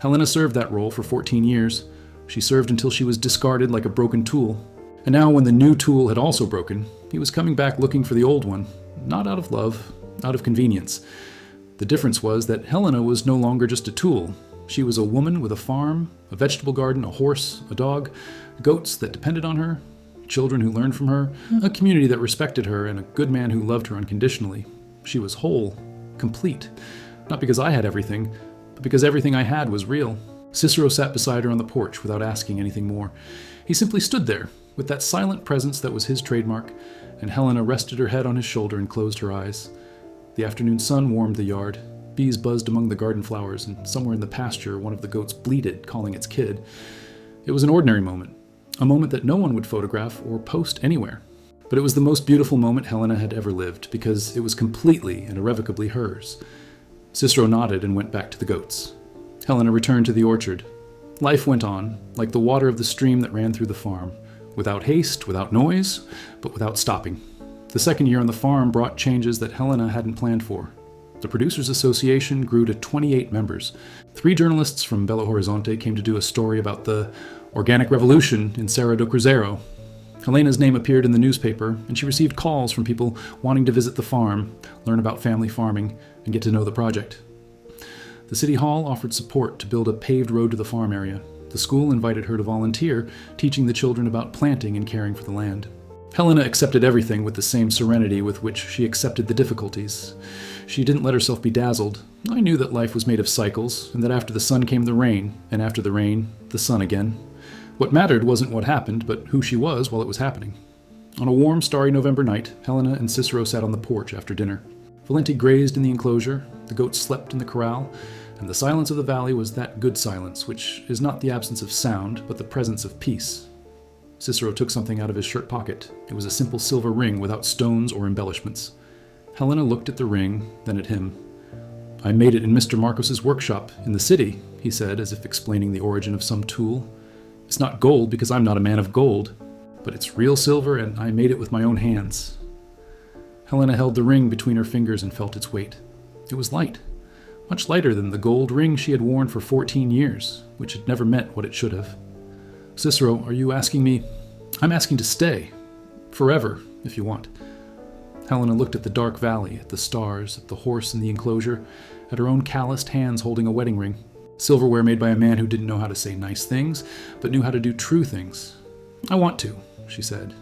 Speaker 1: Helena served that role for 14 years. She served until she was discarded like a broken tool. And now when the new tool had also broken, he was coming back looking for the old one, not out of love, out of convenience. The difference was that Helena was no longer just a tool. She was a woman with a farm, a vegetable garden, a horse, a dog, goats that depended on her, children who learned from her, a community that respected her, and a good man who loved her unconditionally. She was whole, complete, not because I had everything, but because everything I had was real. Cicero sat beside her on the porch without asking anything more. He simply stood there, with that silent presence that was his trademark, and Helena rested her head on his shoulder and closed her eyes. The afternoon sun warmed the yard. Bees buzzed among the garden flowers, and somewhere in the pasture one of the goats bleated, calling its kid. It was an ordinary moment, a moment that no one would photograph or post anywhere. But it was the most beautiful moment Helena had ever lived, because it was completely and irrevocably hers. Cicero nodded and went back to the goats. Helena returned to the orchard. Life went on, like the water of the stream that ran through the farm, without haste, without noise, but without stopping. The second year on the farm brought changes that Helena hadn't planned for. The Producers Association grew to 28 members. 3 journalists from Belo Horizonte came to do a story about the organic revolution in Serra do Cruzeiro. Helena's name appeared in the newspaper, and she received calls from people wanting to visit the farm, learn about family farming, and get to know the project. The city hall offered support to build a paved road to the farm area. The school invited her to volunteer, teaching the children about planting and caring for the land. Helena accepted everything with the same serenity with which she accepted the difficulties. She didn't let herself be dazzled. I knew that life was made of cycles, and that after the sun came the rain, and after the rain, the sun again. What mattered wasn't what happened, but who she was while it was happening. On a warm, starry November night, Helena and Cicero sat on the porch after dinner. Valenti grazed in the enclosure, the goats slept in the corral, and the silence of the valley was that good silence, which is not the absence of sound, but the presence of peace. Cicero took something out of his shirt pocket. It was a simple silver ring without stones or embellishments. Helena looked at the ring, then at him. "I made it in Mr. Marcos's workshop, in the city," he said, as if explaining the origin of some tool. "It's not gold because I'm not a man of gold, but it's real silver and I made it with my own hands." Helena held the ring between her fingers and felt its weight. It was light, much lighter than the gold ring she had worn for 14 years, which had never meant what it should have. "Cicero, are you asking me?" "I'm asking to stay. Forever, if you want." Helena looked at the dark valley, at the stars, at the horse in the enclosure, at her own calloused hands holding a wedding ring. Silverware made by a man who didn't know how to say nice things, but knew how to do true things. "I want to," she said.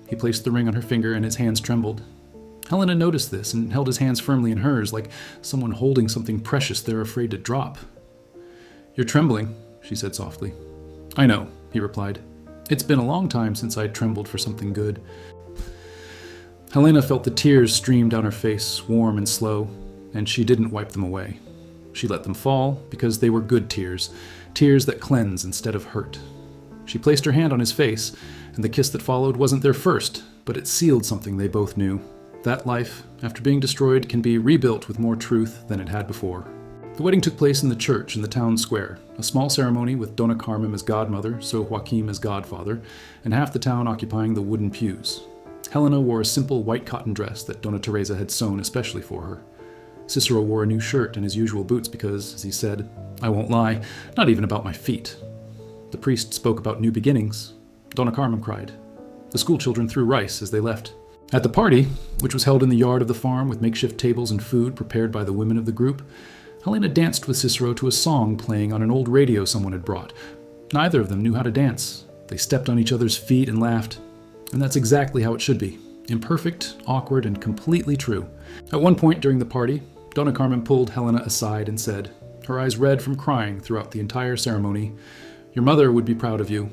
Speaker 1: He placed the ring on her finger and his hands trembled. Helena noticed this and held his hands firmly in hers, like someone holding something precious they're afraid to drop. "You're trembling," she said softly. "I know," he replied. "It's been a long time since I'd trembled for something good." Helena felt the tears stream down her face, warm and slow, and she didn't wipe them away. She let them fall because they were good tears, tears that cleanse instead of hurt. She placed her hand on his face, and the kiss that followed wasn't their first, but it sealed something they both knew. That life, after being destroyed, can be rebuilt with more truth than it had before. The wedding took place in the church in the town square, a small ceremony with Dona Carmen as godmother, so Joaquim as godfather, and half the town occupying the wooden pews. Helena wore a simple white cotton dress that Dona Teresa had sewn especially for her. Cicero wore a new shirt and his usual boots because, as he said, "I won't lie, not even about my feet." The priest spoke about new beginnings. Dona Carmen cried. The schoolchildren threw rice as they left. At the party, which was held in the yard of the farm with makeshift tables and food prepared by the women of the group, Helena danced with Cicero to a song playing on an old radio someone had brought. Neither of them knew how to dance. They stepped on each other's feet and laughed. And that's exactly how it should be. Imperfect, awkward, and completely true. At one point during the party, Dona Carmen pulled Helena aside and said, her eyes red from crying throughout the entire ceremony, "Your mother would be proud of you."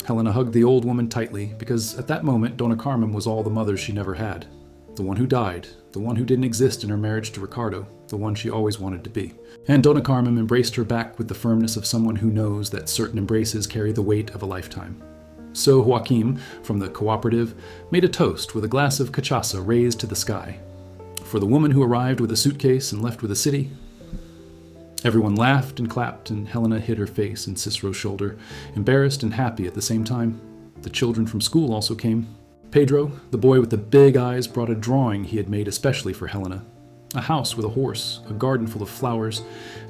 Speaker 1: Helena hugged the old woman tightly, because at that moment Dona Carmen was all the mother she never had. The one who died, the one who didn't exist in her marriage to Ricardo, the one she always wanted to be. And Dona Carmen embraced her back with the firmness of someone who knows that certain embraces carry the weight of a lifetime. So Joaquim, from the cooperative, made a toast with a glass of cachaça raised to the sky. For the woman who arrived with a suitcase and left with a city. Everyone laughed and clapped, and Helena hid her face in Cicero's shoulder, embarrassed and happy at the same time. The children from school also came. Pedro, the boy with the big eyes, brought a drawing he had made especially for Helena. A house with a horse, a garden full of flowers,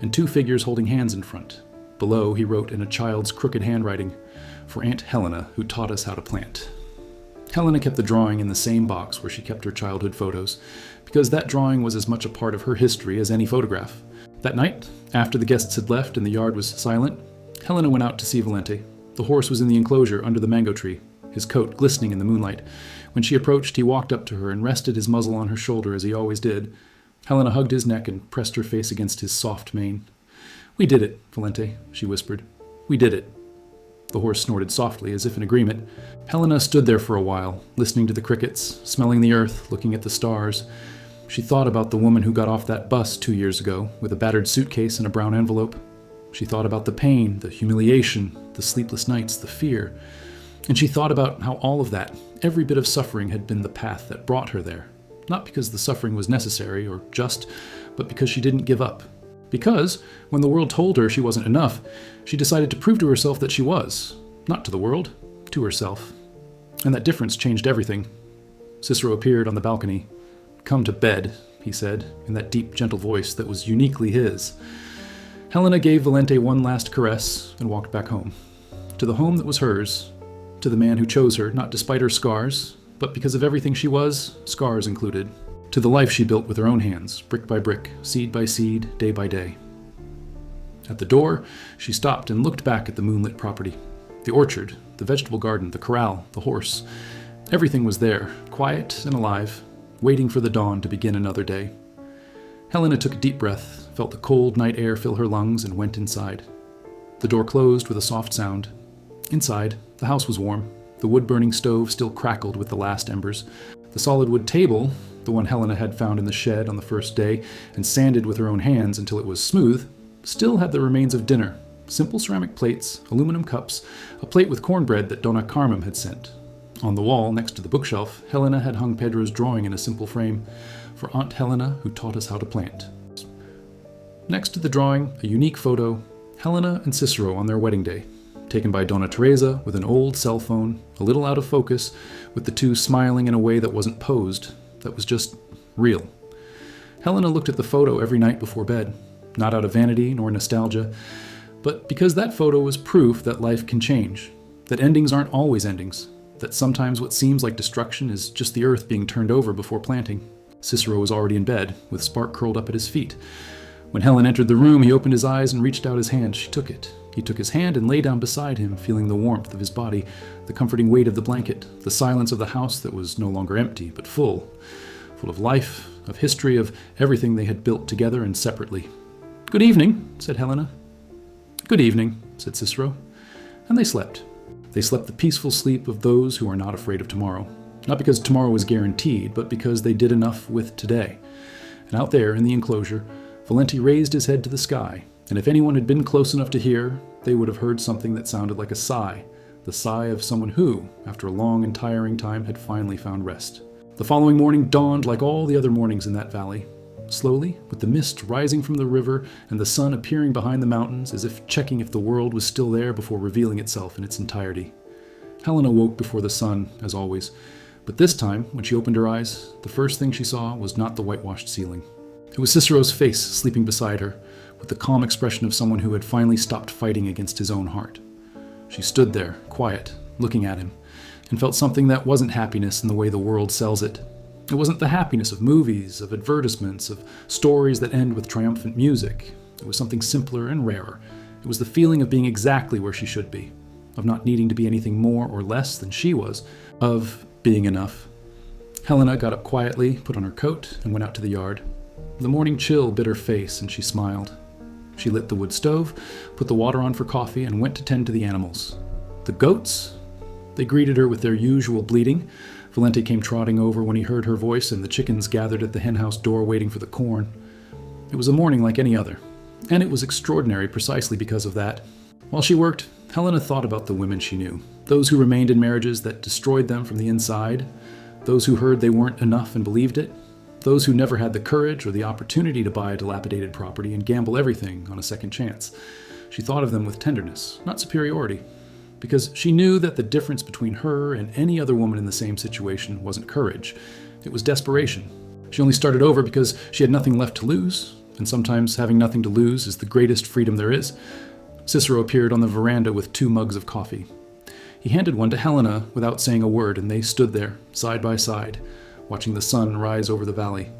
Speaker 1: and two figures holding hands in front. Below, he wrote in a child's crooked handwriting, "For Aunt Helena, who taught us how to plant." Helena kept the drawing in the same box where she kept her childhood photos, because that drawing was as much a part of her history as any photograph. That night, after the guests had left and the yard was silent, Helena went out to see Valente. The horse was in the enclosure under the mango tree, his coat glistening in the moonlight. When she approached, he walked up to her and rested his muzzle on her shoulder as he always did. Helena hugged his neck and pressed her face against his soft mane. "We did it, Valente," she whispered. "We did it." The horse snorted softly, as if in agreement. Helena stood there for a while, listening to the crickets, smelling the earth, looking at the stars. She thought about the woman who got off that bus 2 years ago, with a battered suitcase and a brown envelope. She thought about the pain, the humiliation, the sleepless nights, the fear. And she thought about how all of that, every bit of suffering, had been the path that brought her there. Not because the suffering was necessary or just, but because she didn't give up. Because, when the world told her she wasn't enough, she decided to prove to herself that she was. Not to the world, to herself. And that difference changed everything. Cicero appeared on the balcony. "Come to bed," he said, in that deep, gentle voice that was uniquely his. Helena gave Valente one last caress and walked back home. To the home that was hers. To the man who chose her, not despite her scars, but because of everything she was, scars included. To the life she built with her own hands, brick by brick, seed by seed, day by day. At the door, she stopped and looked back at the moonlit property. The orchard, the vegetable garden, the corral, the horse. Everything was there, quiet and alive, waiting for the dawn to begin another day. Helena took a deep breath, felt the cold night air fill her lungs, and went inside. The door closed with a soft sound. Inside, the house was warm. The wood-burning stove still crackled with the last embers. The solid wood table, the one Helena had found in the shed on the first day and sanded with her own hands until it was smooth, still had the remains of dinner. Simple ceramic plates, aluminum cups, a plate with cornbread that Donna Carmen had sent. On the wall, next to the bookshelf, Helena had hung Pedro's drawing in a simple frame, "For Aunt Helena, who taught us how to plant." Next to the drawing, a unique photo, Helena and Cicero on their wedding day, taken by Donna Teresa with an old cell phone, a little out of focus, with the two smiling in a way that wasn't posed, that was just real. Helena looked at the photo every night before bed, not out of vanity nor nostalgia, but because that photo was proof that life can change, that endings aren't always endings, that sometimes what seems like destruction is just the earth being turned over before planting. Cicero was already in bed, with Spark curled up at his feet. When Helen entered the room, he opened his eyes and reached out his hand. She took it. He took his hand and lay down beside him, feeling the warmth of his body, the comforting weight of the blanket, the silence of the house that was no longer empty, but full of life, of history, of everything they had built together and separately. "Good evening," said Helena. "Good evening," said Cicero. And they slept. They slept the peaceful sleep of those who are not afraid of tomorrow. Not because tomorrow was guaranteed, but because they did enough with today. And out there in the enclosure, Valente raised his head to the sky, and if anyone had been close enough to hear, they would have heard something that sounded like a sigh, the sigh of someone who, after a long and tiring time, had finally found rest. The following morning dawned like all the other mornings in that valley. Slowly, with the mist rising from the river and the sun appearing behind the mountains, as if checking if the world was still there before revealing itself in its entirety. Helen awoke before the sun, as always, but this time, when she opened her eyes, the first thing she saw was not the whitewashed ceiling. It was Cicero's face sleeping beside her, with the calm expression of someone who had finally stopped fighting against his own heart. She stood there, quiet, looking at him, and felt something that wasn't happiness in the way the world sells it. It wasn't the happiness of movies, of advertisements, of stories that end with triumphant music. It was something simpler and rarer. It was the feeling of being exactly where she should be, of not needing to be anything more or less than she was, of being enough. Helena got up quietly, put on her coat, and went out to the yard. The morning chill bit her face, and she smiled. She lit the wood stove, put the water on for coffee, and went to tend to the animals. The goats? They greeted her with their usual bleating. Valente came trotting over when he heard her voice, and the chickens gathered at the henhouse door waiting for the corn. It was a morning like any other, and it was extraordinary precisely because of that. While she worked, Helena thought about the women she knew, those who remained in marriages that destroyed them from the inside, those who heard they weren't enough and believed it, those who never had the courage or the opportunity to buy a dilapidated property and gamble everything on a second chance. She thought of them with tenderness, not superiority, because she knew that the difference between her and any other woman in the same situation wasn't courage. It was desperation. She only started over because she had nothing left to lose, and sometimes having nothing to lose is the greatest freedom there is. Cicero appeared on the veranda with 2 mugs of coffee. He handed one to Helena without saying a word, and they stood there, side by side, watching the sun rise over the valley.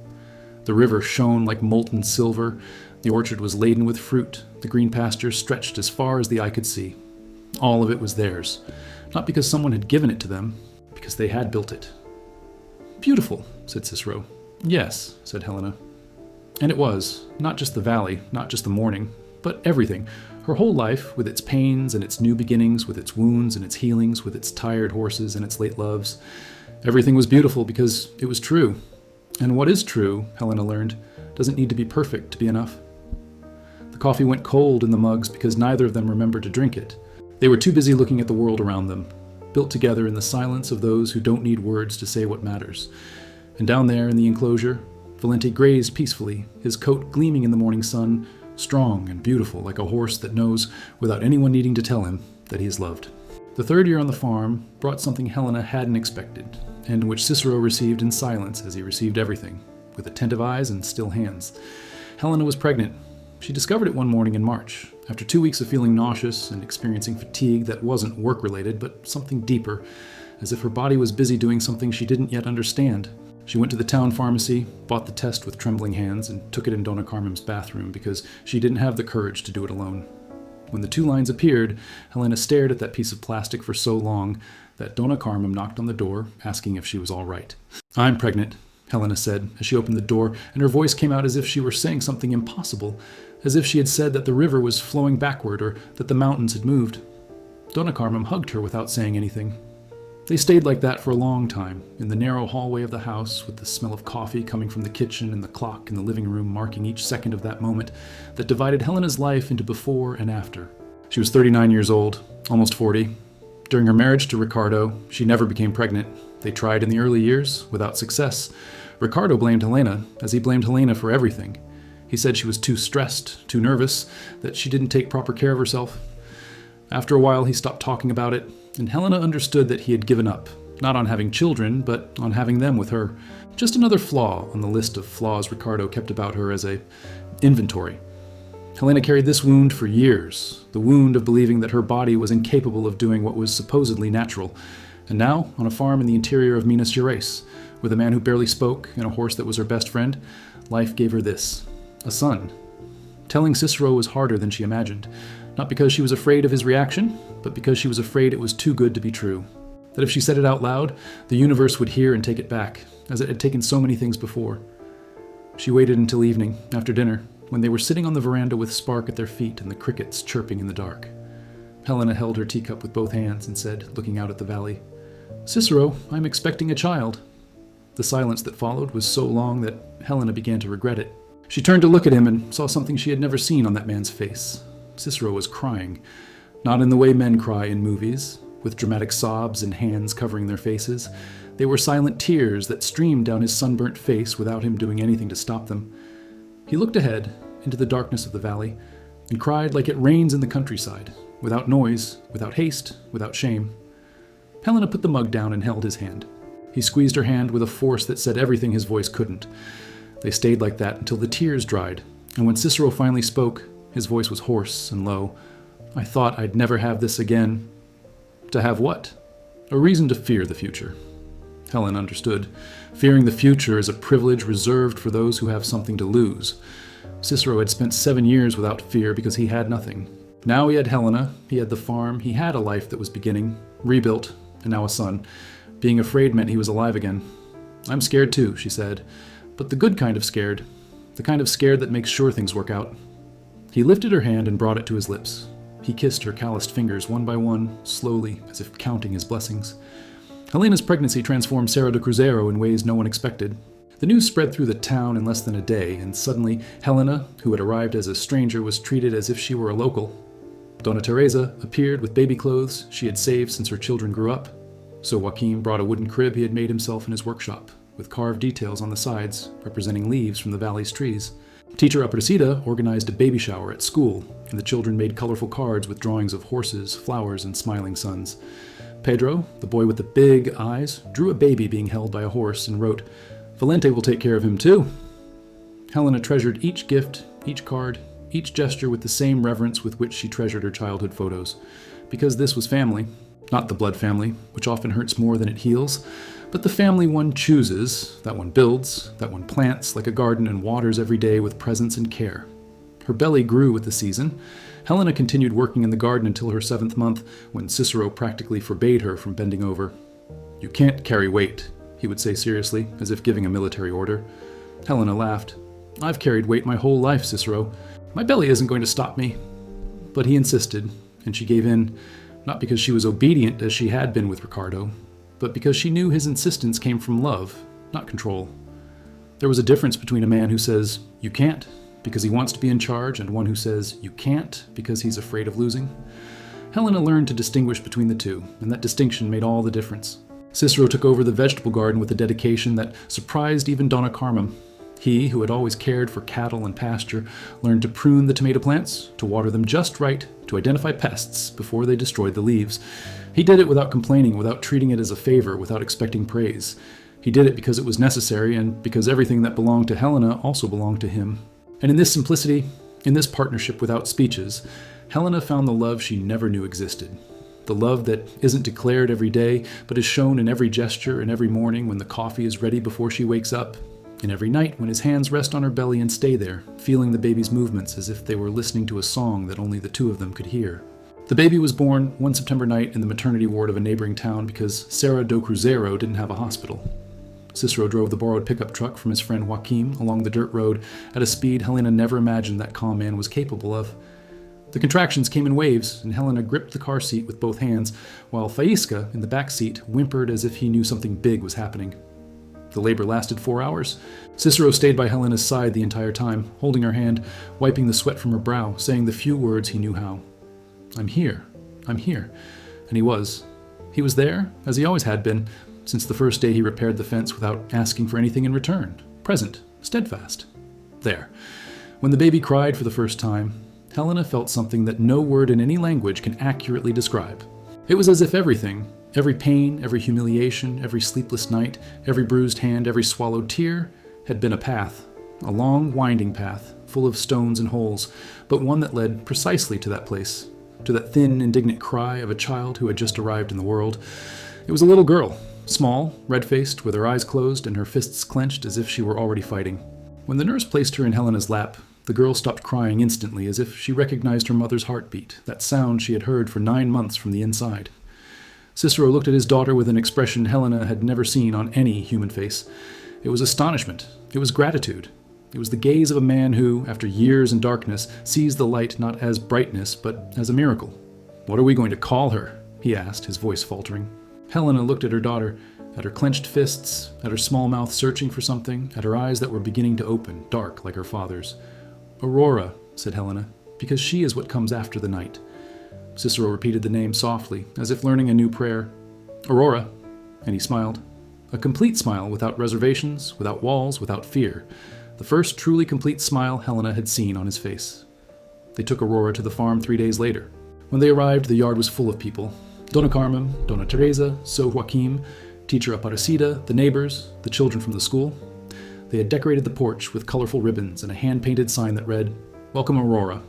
Speaker 1: The river shone like molten silver, the orchard was laden with fruit, the green pastures stretched as far as the eye could see. All of it was theirs, not because someone had given it to them, because they had built it. "Beautiful," said Cicero. "Yes," said Helena. And it was, not just the valley, not just the morning, but everything. Her whole life, with its pains and its new beginnings, with its wounds and its healings, with its tired horses and its late loves. Everything was beautiful because it was true. And what is true, Helena learned, doesn't need to be perfect to be enough. The coffee went cold in the mugs because neither of them remembered to drink it. They were too busy looking at the world around them, built together in the silence of those who don't need words to say what matters. And down there in the enclosure, Valente grazed peacefully, his coat gleaming in the morning sun, strong and beautiful like a horse that knows, without anyone needing to tell him, that he is loved. The 3rd year on the farm brought something Helena hadn't expected, and which Cicero received in silence as he received everything, with attentive eyes and still hands. Helena was pregnant. She discovered it one morning in March, after 2 weeks of feeling nauseous and experiencing fatigue that wasn't work-related, but something deeper, as if her body was busy doing something she didn't yet understand. She went to the town pharmacy, bought the test with trembling hands, and took it in Donna Carmen's bathroom because she didn't have the courage to do it alone. When the 2 lines appeared, Helena stared at that piece of plastic for so long that Donna Carmen knocked on the door, asking if she was all right. "I'm pregnant," Helena said as she opened the door, and her voice came out as if she were saying something impossible, as if she had said that the river was flowing backward or that the mountains had moved. Donna Carmen hugged her without saying anything. They stayed like that for a long time, in the narrow hallway of the house, with the smell of coffee coming from the kitchen and the clock in the living room marking each second of that moment that divided Helena's life into before and after. She was 39 years old, almost 40. During her marriage to Ricardo, she never became pregnant. They tried in the early years, without success. Ricardo blamed Helena, as he blamed Helena for everything. He said she was too stressed, too nervous, that she didn't take proper care of herself. After a while, he stopped talking about it, and Helena understood that he had given up, not on having children, but on having them with her. Just another flaw on the list of flaws Ricardo kept about her as a inventory. Helena carried this wound for years, the wound of believing that her body was incapable of doing what was supposedly natural. And now, on a farm in the interior of Minas Gerais, with a man who barely spoke and a horse that was her best friend, life gave her this, a son. Telling Cicero was harder than she imagined, not because she was afraid of his reaction, but because she was afraid it was too good to be true. That if she said it out loud, the universe would hear and take it back, as it had taken so many things before. She waited until evening, after dinner, when they were sitting on the veranda with Spark at their feet and the crickets chirping in the dark. Helena held her teacup with both hands and said, looking out at the valley, "Cicero, I'm expecting a child." The silence that followed was so long that Helena began to regret it. She turned to look at him and saw something she had never seen on that man's face. Cicero was crying, not in the way men cry in movies, with dramatic sobs and hands covering their faces. They were silent tears that streamed down his sunburnt face without him doing anything to stop them. He looked ahead, into the darkness of the valley, and cried like it rains in the countryside, without noise, without haste, without shame. Helena put the mug down and held his hand. He squeezed her hand with a force that said everything his voice couldn't. They stayed like that until the tears dried, and when Cicero finally spoke, his voice was hoarse and low. "I thought I'd never have this again." To have what? A reason to fear the future. Helen understood. Fearing the future is a privilege reserved for those who have something to lose. Cicero had spent 7 years without fear because he had nothing. Now he had Helena, he had the farm, he had a life that was beginning, rebuilt, and now a son. Being afraid meant he was alive again. "I'm scared too," she said, "but the good kind of scared. The kind of scared that makes sure things work out." He lifted her hand and brought it to his lips. He kissed her calloused fingers one by one, slowly, as if counting his blessings. Helena's pregnancy transformed Cerro de Cruzeiro in ways no one expected. The news spread through the town in less than a day, and suddenly Helena, who had arrived as a stranger, was treated as if she were a local. Dona Teresa appeared with baby clothes she had saved since her children grew up. So Joaquin brought a wooden crib he had made himself in his workshop, with carved details on the sides, representing leaves from the valley's trees. Teacher Aparecida organized a baby shower at school, and the children made colorful cards with drawings of horses, flowers, and smiling suns. Pedro, the boy with the big eyes, drew a baby being held by a horse and wrote, "Valente will take care of him too." Helena treasured each gift, each card, each gesture with the same reverence with which she treasured her childhood photos. Because this was family, not the blood family, which often hurts more than it heals, but the family one chooses, that one builds, that one plants like a garden and waters every day with presence and care. Her belly grew with the season. Helena continued working in the garden until her 7th month, when Cicero practically forbade her from bending over. "You can't carry weight," he would say seriously, as if giving a military order. Helena laughed. "I've carried weight my whole life, Cicero. My belly isn't going to stop me." But he insisted, and she gave in, not because she was obedient as she had been with Ricardo, but because she knew his insistence came from love, not control. There was a difference between a man who says, "You can't," because he wants to be in charge, and one who says, "You can't," because he's afraid of losing. Helena learned to distinguish between the two, and that distinction made all the difference. Cicero took over the vegetable garden with a dedication that surprised even Donna Carmen. He, who had always cared for cattle and pasture, learned to prune the tomato plants, to water them just right, to identify pests before they destroyed the leaves. He did it without complaining, without treating it as a favor, without expecting praise. He did it because it was necessary, and because everything that belonged to Helena also belonged to him. And in this simplicity, in this partnership without speeches, Helena found the love she never knew existed. The love that isn't declared every day, but is shown in every gesture and every morning when the coffee is ready before she wakes up, and every night when his hands rest on her belly and stay there, feeling the baby's movements as if they were listening to a song that only the two of them could hear. The baby was born one September night in the maternity ward of a neighboring town because Serra do Cruzeiro didn't have a hospital. Cicero drove the borrowed pickup truck from his friend Joaquim along the dirt road at a speed Helena never imagined that calm man was capable of. The contractions came in waves, and Helena gripped the car seat with both hands, while Faísca, in the back seat, whimpered as if he knew something big was happening. The labor lasted 4 hours. Cicero stayed by Helena's side the entire time, holding her hand, wiping the sweat from her brow, saying the few words he knew how. I'm here. And he was. He was there, as he always had been, since the first day he repaired the fence without asking for anything in return. Present, steadfast. There. When the baby cried for the first time, Helena felt something that no word in any language can accurately describe. It was as if everything, every pain, every humiliation, every sleepless night, every bruised hand, every swallowed tear, had been a path, a long, winding path, full of stones and holes, but one that led precisely to that place, to that thin, indignant cry of a child who had just arrived in the world. It was a little girl, small, red-faced, with her eyes closed and her fists clenched as if she were already fighting. When the nurse placed her in Helena's lap, the girl stopped crying instantly as if she recognized her mother's heartbeat, that sound she had heard for 9 months from the inside. Cicero looked at his daughter with an expression Helena had never seen on any human face. It was astonishment. It was gratitude. It was the gaze of a man who, after years in darkness, sees the light not as brightness, but as a miracle. "What are we going to call her?" he asked, his voice faltering. Helena looked at her daughter, at her clenched fists, at her small mouth searching for something, at her eyes that were beginning to open, dark like her father's. "Aurora," said Helena, "because she is what comes after the night." Cicero repeated the name softly, as if learning a new prayer. "Aurora," and he smiled. A complete smile, without reservations, without walls, without fear. The first truly complete smile Helena had seen on his face. They took Aurora to the farm 3 days later. When they arrived, the yard was full of people. Dona Carmen, Dona Teresa, So Joaquim, teacher Aparecida, the neighbors, the children from the school. They had decorated the porch with colorful ribbons and a hand-painted sign that read, "Welcome Aurora."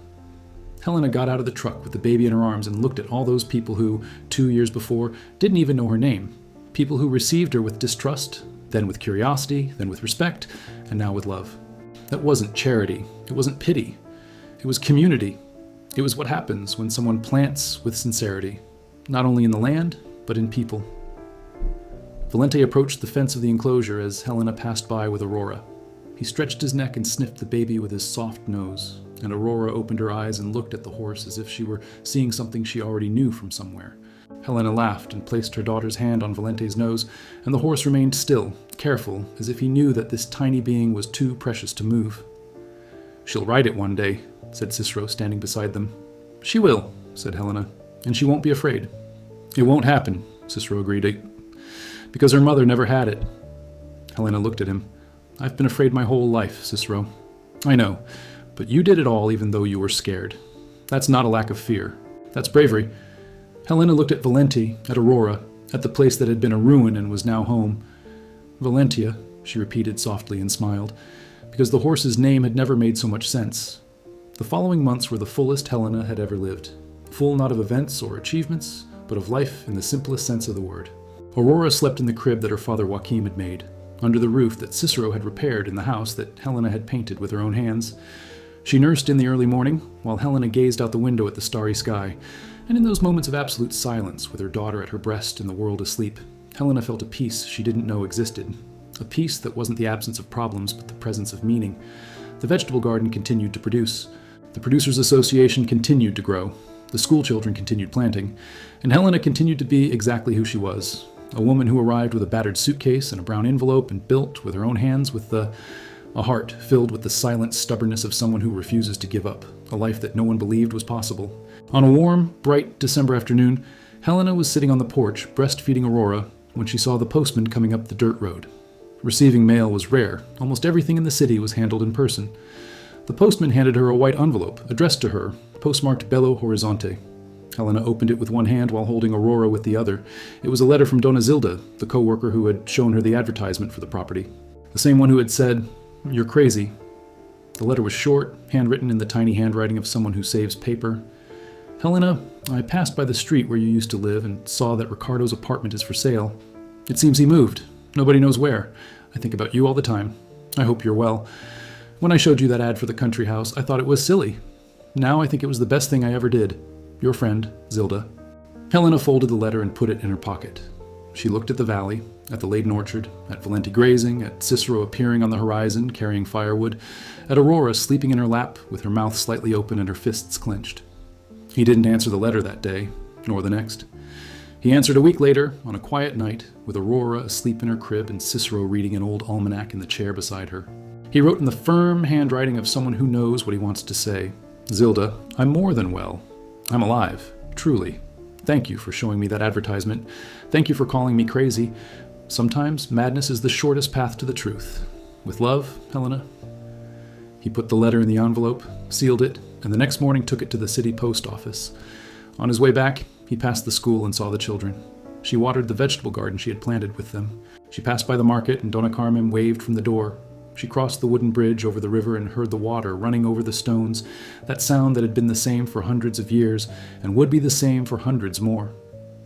Speaker 1: Helena got out of the truck with the baby in her arms and looked at all those people who, 2 years before, didn't even know her name. People who received her with distrust, then with curiosity, then with respect, and now with love. That wasn't charity. It wasn't pity. It was community. It was what happens when someone plants with sincerity, not only in the land, but in people. Valente approached the fence of the enclosure as Helena passed by with Aurora. He stretched his neck and sniffed the baby with his soft nose, and Aurora opened her eyes and looked at the horse as if she were seeing something she already knew from somewhere. Helena laughed and placed her daughter's hand on Valente's nose, and the horse remained still, careful, as if he knew that this tiny being was too precious to move. "She'll ride it one day," said Cicero, standing beside them. "She will," said Helena, "and she won't be afraid." "It won't happen," Cicero agreed, "because her mother never had it." Helena looked at him. "I've been afraid my whole life, Cicero." "I know, but you did it all even though you were scared. That's not a lack of fear. That's bravery." Helena looked at Valente, at Aurora, at the place that had been a ruin and was now home. "Valentia," she repeated softly and smiled, because the horse's name had never made so much sense. The following months were the fullest Helena had ever lived. Full not of events or achievements, but of life in the simplest sense of the word. Aurora slept in the crib that her father Joachim had made, under the roof that Cicero had repaired in the house that Helena had painted with her own hands. She nursed in the early morning, while Helena gazed out the window at the starry sky, and in those moments of absolute silence, with her daughter at her breast and the world asleep, Helena felt a peace she didn't know existed. A peace that wasn't the absence of problems, but the presence of meaning. The vegetable garden continued to produce. The Producers Association continued to grow. The school children continued planting. And Helena continued to be exactly who she was. A woman who arrived with a battered suitcase and a brown envelope and built, with her own hands, a heart filled with the silent stubbornness of someone who refuses to give up. A life that no one believed was possible. On a warm, bright December afternoon, Helena was sitting on the porch, breastfeeding Aurora, when she saw the postman coming up the dirt road. Receiving mail was rare. Almost everything in the city was handled in person. The postman handed her a white envelope, addressed to her, postmarked Belo Horizonte. Helena opened it with one hand while holding Aurora with the other. It was a letter from Dona Zilda, the co-worker who had shown her the advertisement for the property. The same one who had said, "You're crazy." The letter was short, handwritten in the tiny handwriting of someone who saves paper. "Helena, I passed by the street where you used to live and saw that Ricardo's apartment is for sale. It seems he moved. Nobody knows where. I think about you all the time. I hope you're well. When I showed you that ad for the country house, I thought it was silly. Now I think it was the best thing I ever did. Your friend, Zilda." Helena folded the letter and put it in her pocket. She looked at the valley, at the laden orchard, at Valenti grazing, at Cicero appearing on the horizon carrying firewood, at Aurora sleeping in her lap with her mouth slightly open and her fists clenched. He didn't answer the letter that day, nor the next. He answered a week later, on a quiet night, with Aurora asleep in her crib and Cicero reading an old almanac in the chair beside her. He wrote in the firm handwriting of someone who knows what he wants to say. "Zilda, I'm more than well. I'm alive, truly. Thank you for showing me that advertisement. Thank you for calling me crazy. Sometimes madness is the shortest path to the truth. With love, Helena." He put the letter in the envelope, sealed it, and the next morning took it to the city post office. On his way back, he passed the school and saw the children. She watered the vegetable garden she had planted with them. She passed by the market and Dona Carmen waved from the door. She crossed the wooden bridge over the river and heard the water running over the stones, that sound that had been the same for hundreds of years and would be the same for hundreds more.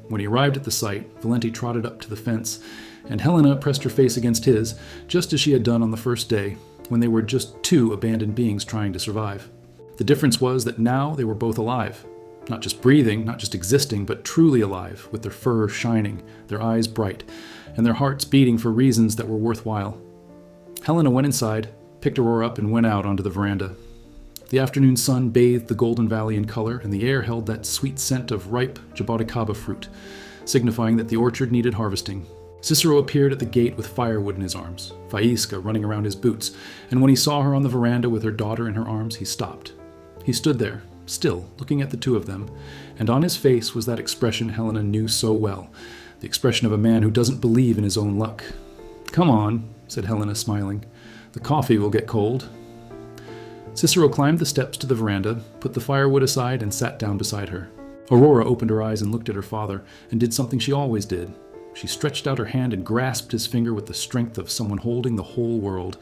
Speaker 1: When he arrived at the site, Valenti trotted up to the fence, and Helena pressed her face against his, just as she had done on the first day, when they were just two abandoned beings trying to survive. The difference was that now they were both alive. Not just breathing, not just existing, but truly alive, with their fur shining, their eyes bright, and their hearts beating for reasons that were worthwhile. Helena went inside, picked Aurora up, and went out onto the veranda. The afternoon sun bathed the golden valley in color, and the air held that sweet scent of ripe jaboticaba fruit, signifying that the orchard needed harvesting. Cicero appeared at the gate with firewood in his arms, Faísca running around his boots, and when he saw her on the veranda with her daughter in her arms, he stopped. He stood there, still, looking at the two of them, and on his face was that expression Helena knew so well, the expression of a man who doesn't believe in his own luck. "Come on," said Helena, smiling. "The coffee will get cold." Cicero climbed the steps to the veranda, put the firewood aside, and sat down beside her. Aurora opened her eyes and looked at her father, and did something she always did. She stretched out her hand and grasped his finger with the strength of someone holding the whole world.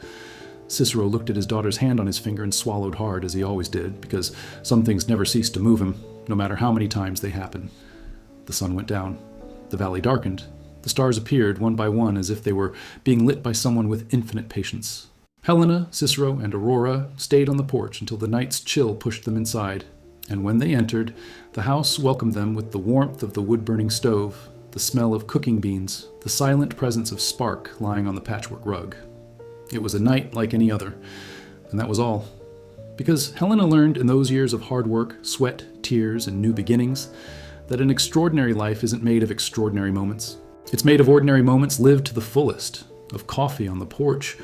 Speaker 1: Cicero looked at his daughter's hand on his finger and swallowed hard, as he always did, because some things never cease to move him, no matter how many times they happen. The sun went down. The valley darkened. The stars appeared one by one as if they were being lit by someone with infinite patience. Helena, Cicero, and Aurora stayed on the porch until the night's chill pushed them inside, and when they entered, the house welcomed them with the warmth of the wood-burning stove, the smell of cooking beans, the silent presence of Spark lying on the patchwork rug. It was a night like any other, and that was all. Because Helena learned in those years of hard work, sweat, tears, and new beginnings, that an extraordinary life isn't made of extraordinary moments. It's made of ordinary moments lived to the fullest, of coffee on the porch,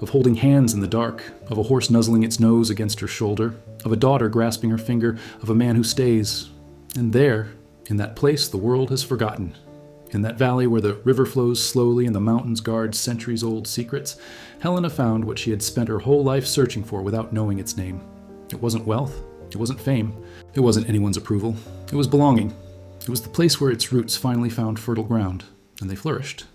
Speaker 1: of holding hands in the dark, of a horse nuzzling its nose against her shoulder, of a daughter grasping her finger, of a man who stays. And there, in that place the world has forgotten, in that valley where the river flows slowly and the mountains guard centuries-old secrets, Helena found what she had spent her whole life searching for without knowing its name. It wasn't wealth. It wasn't fame. It wasn't anyone's approval. It was belonging. It was the place where its roots finally found fertile ground, and they flourished.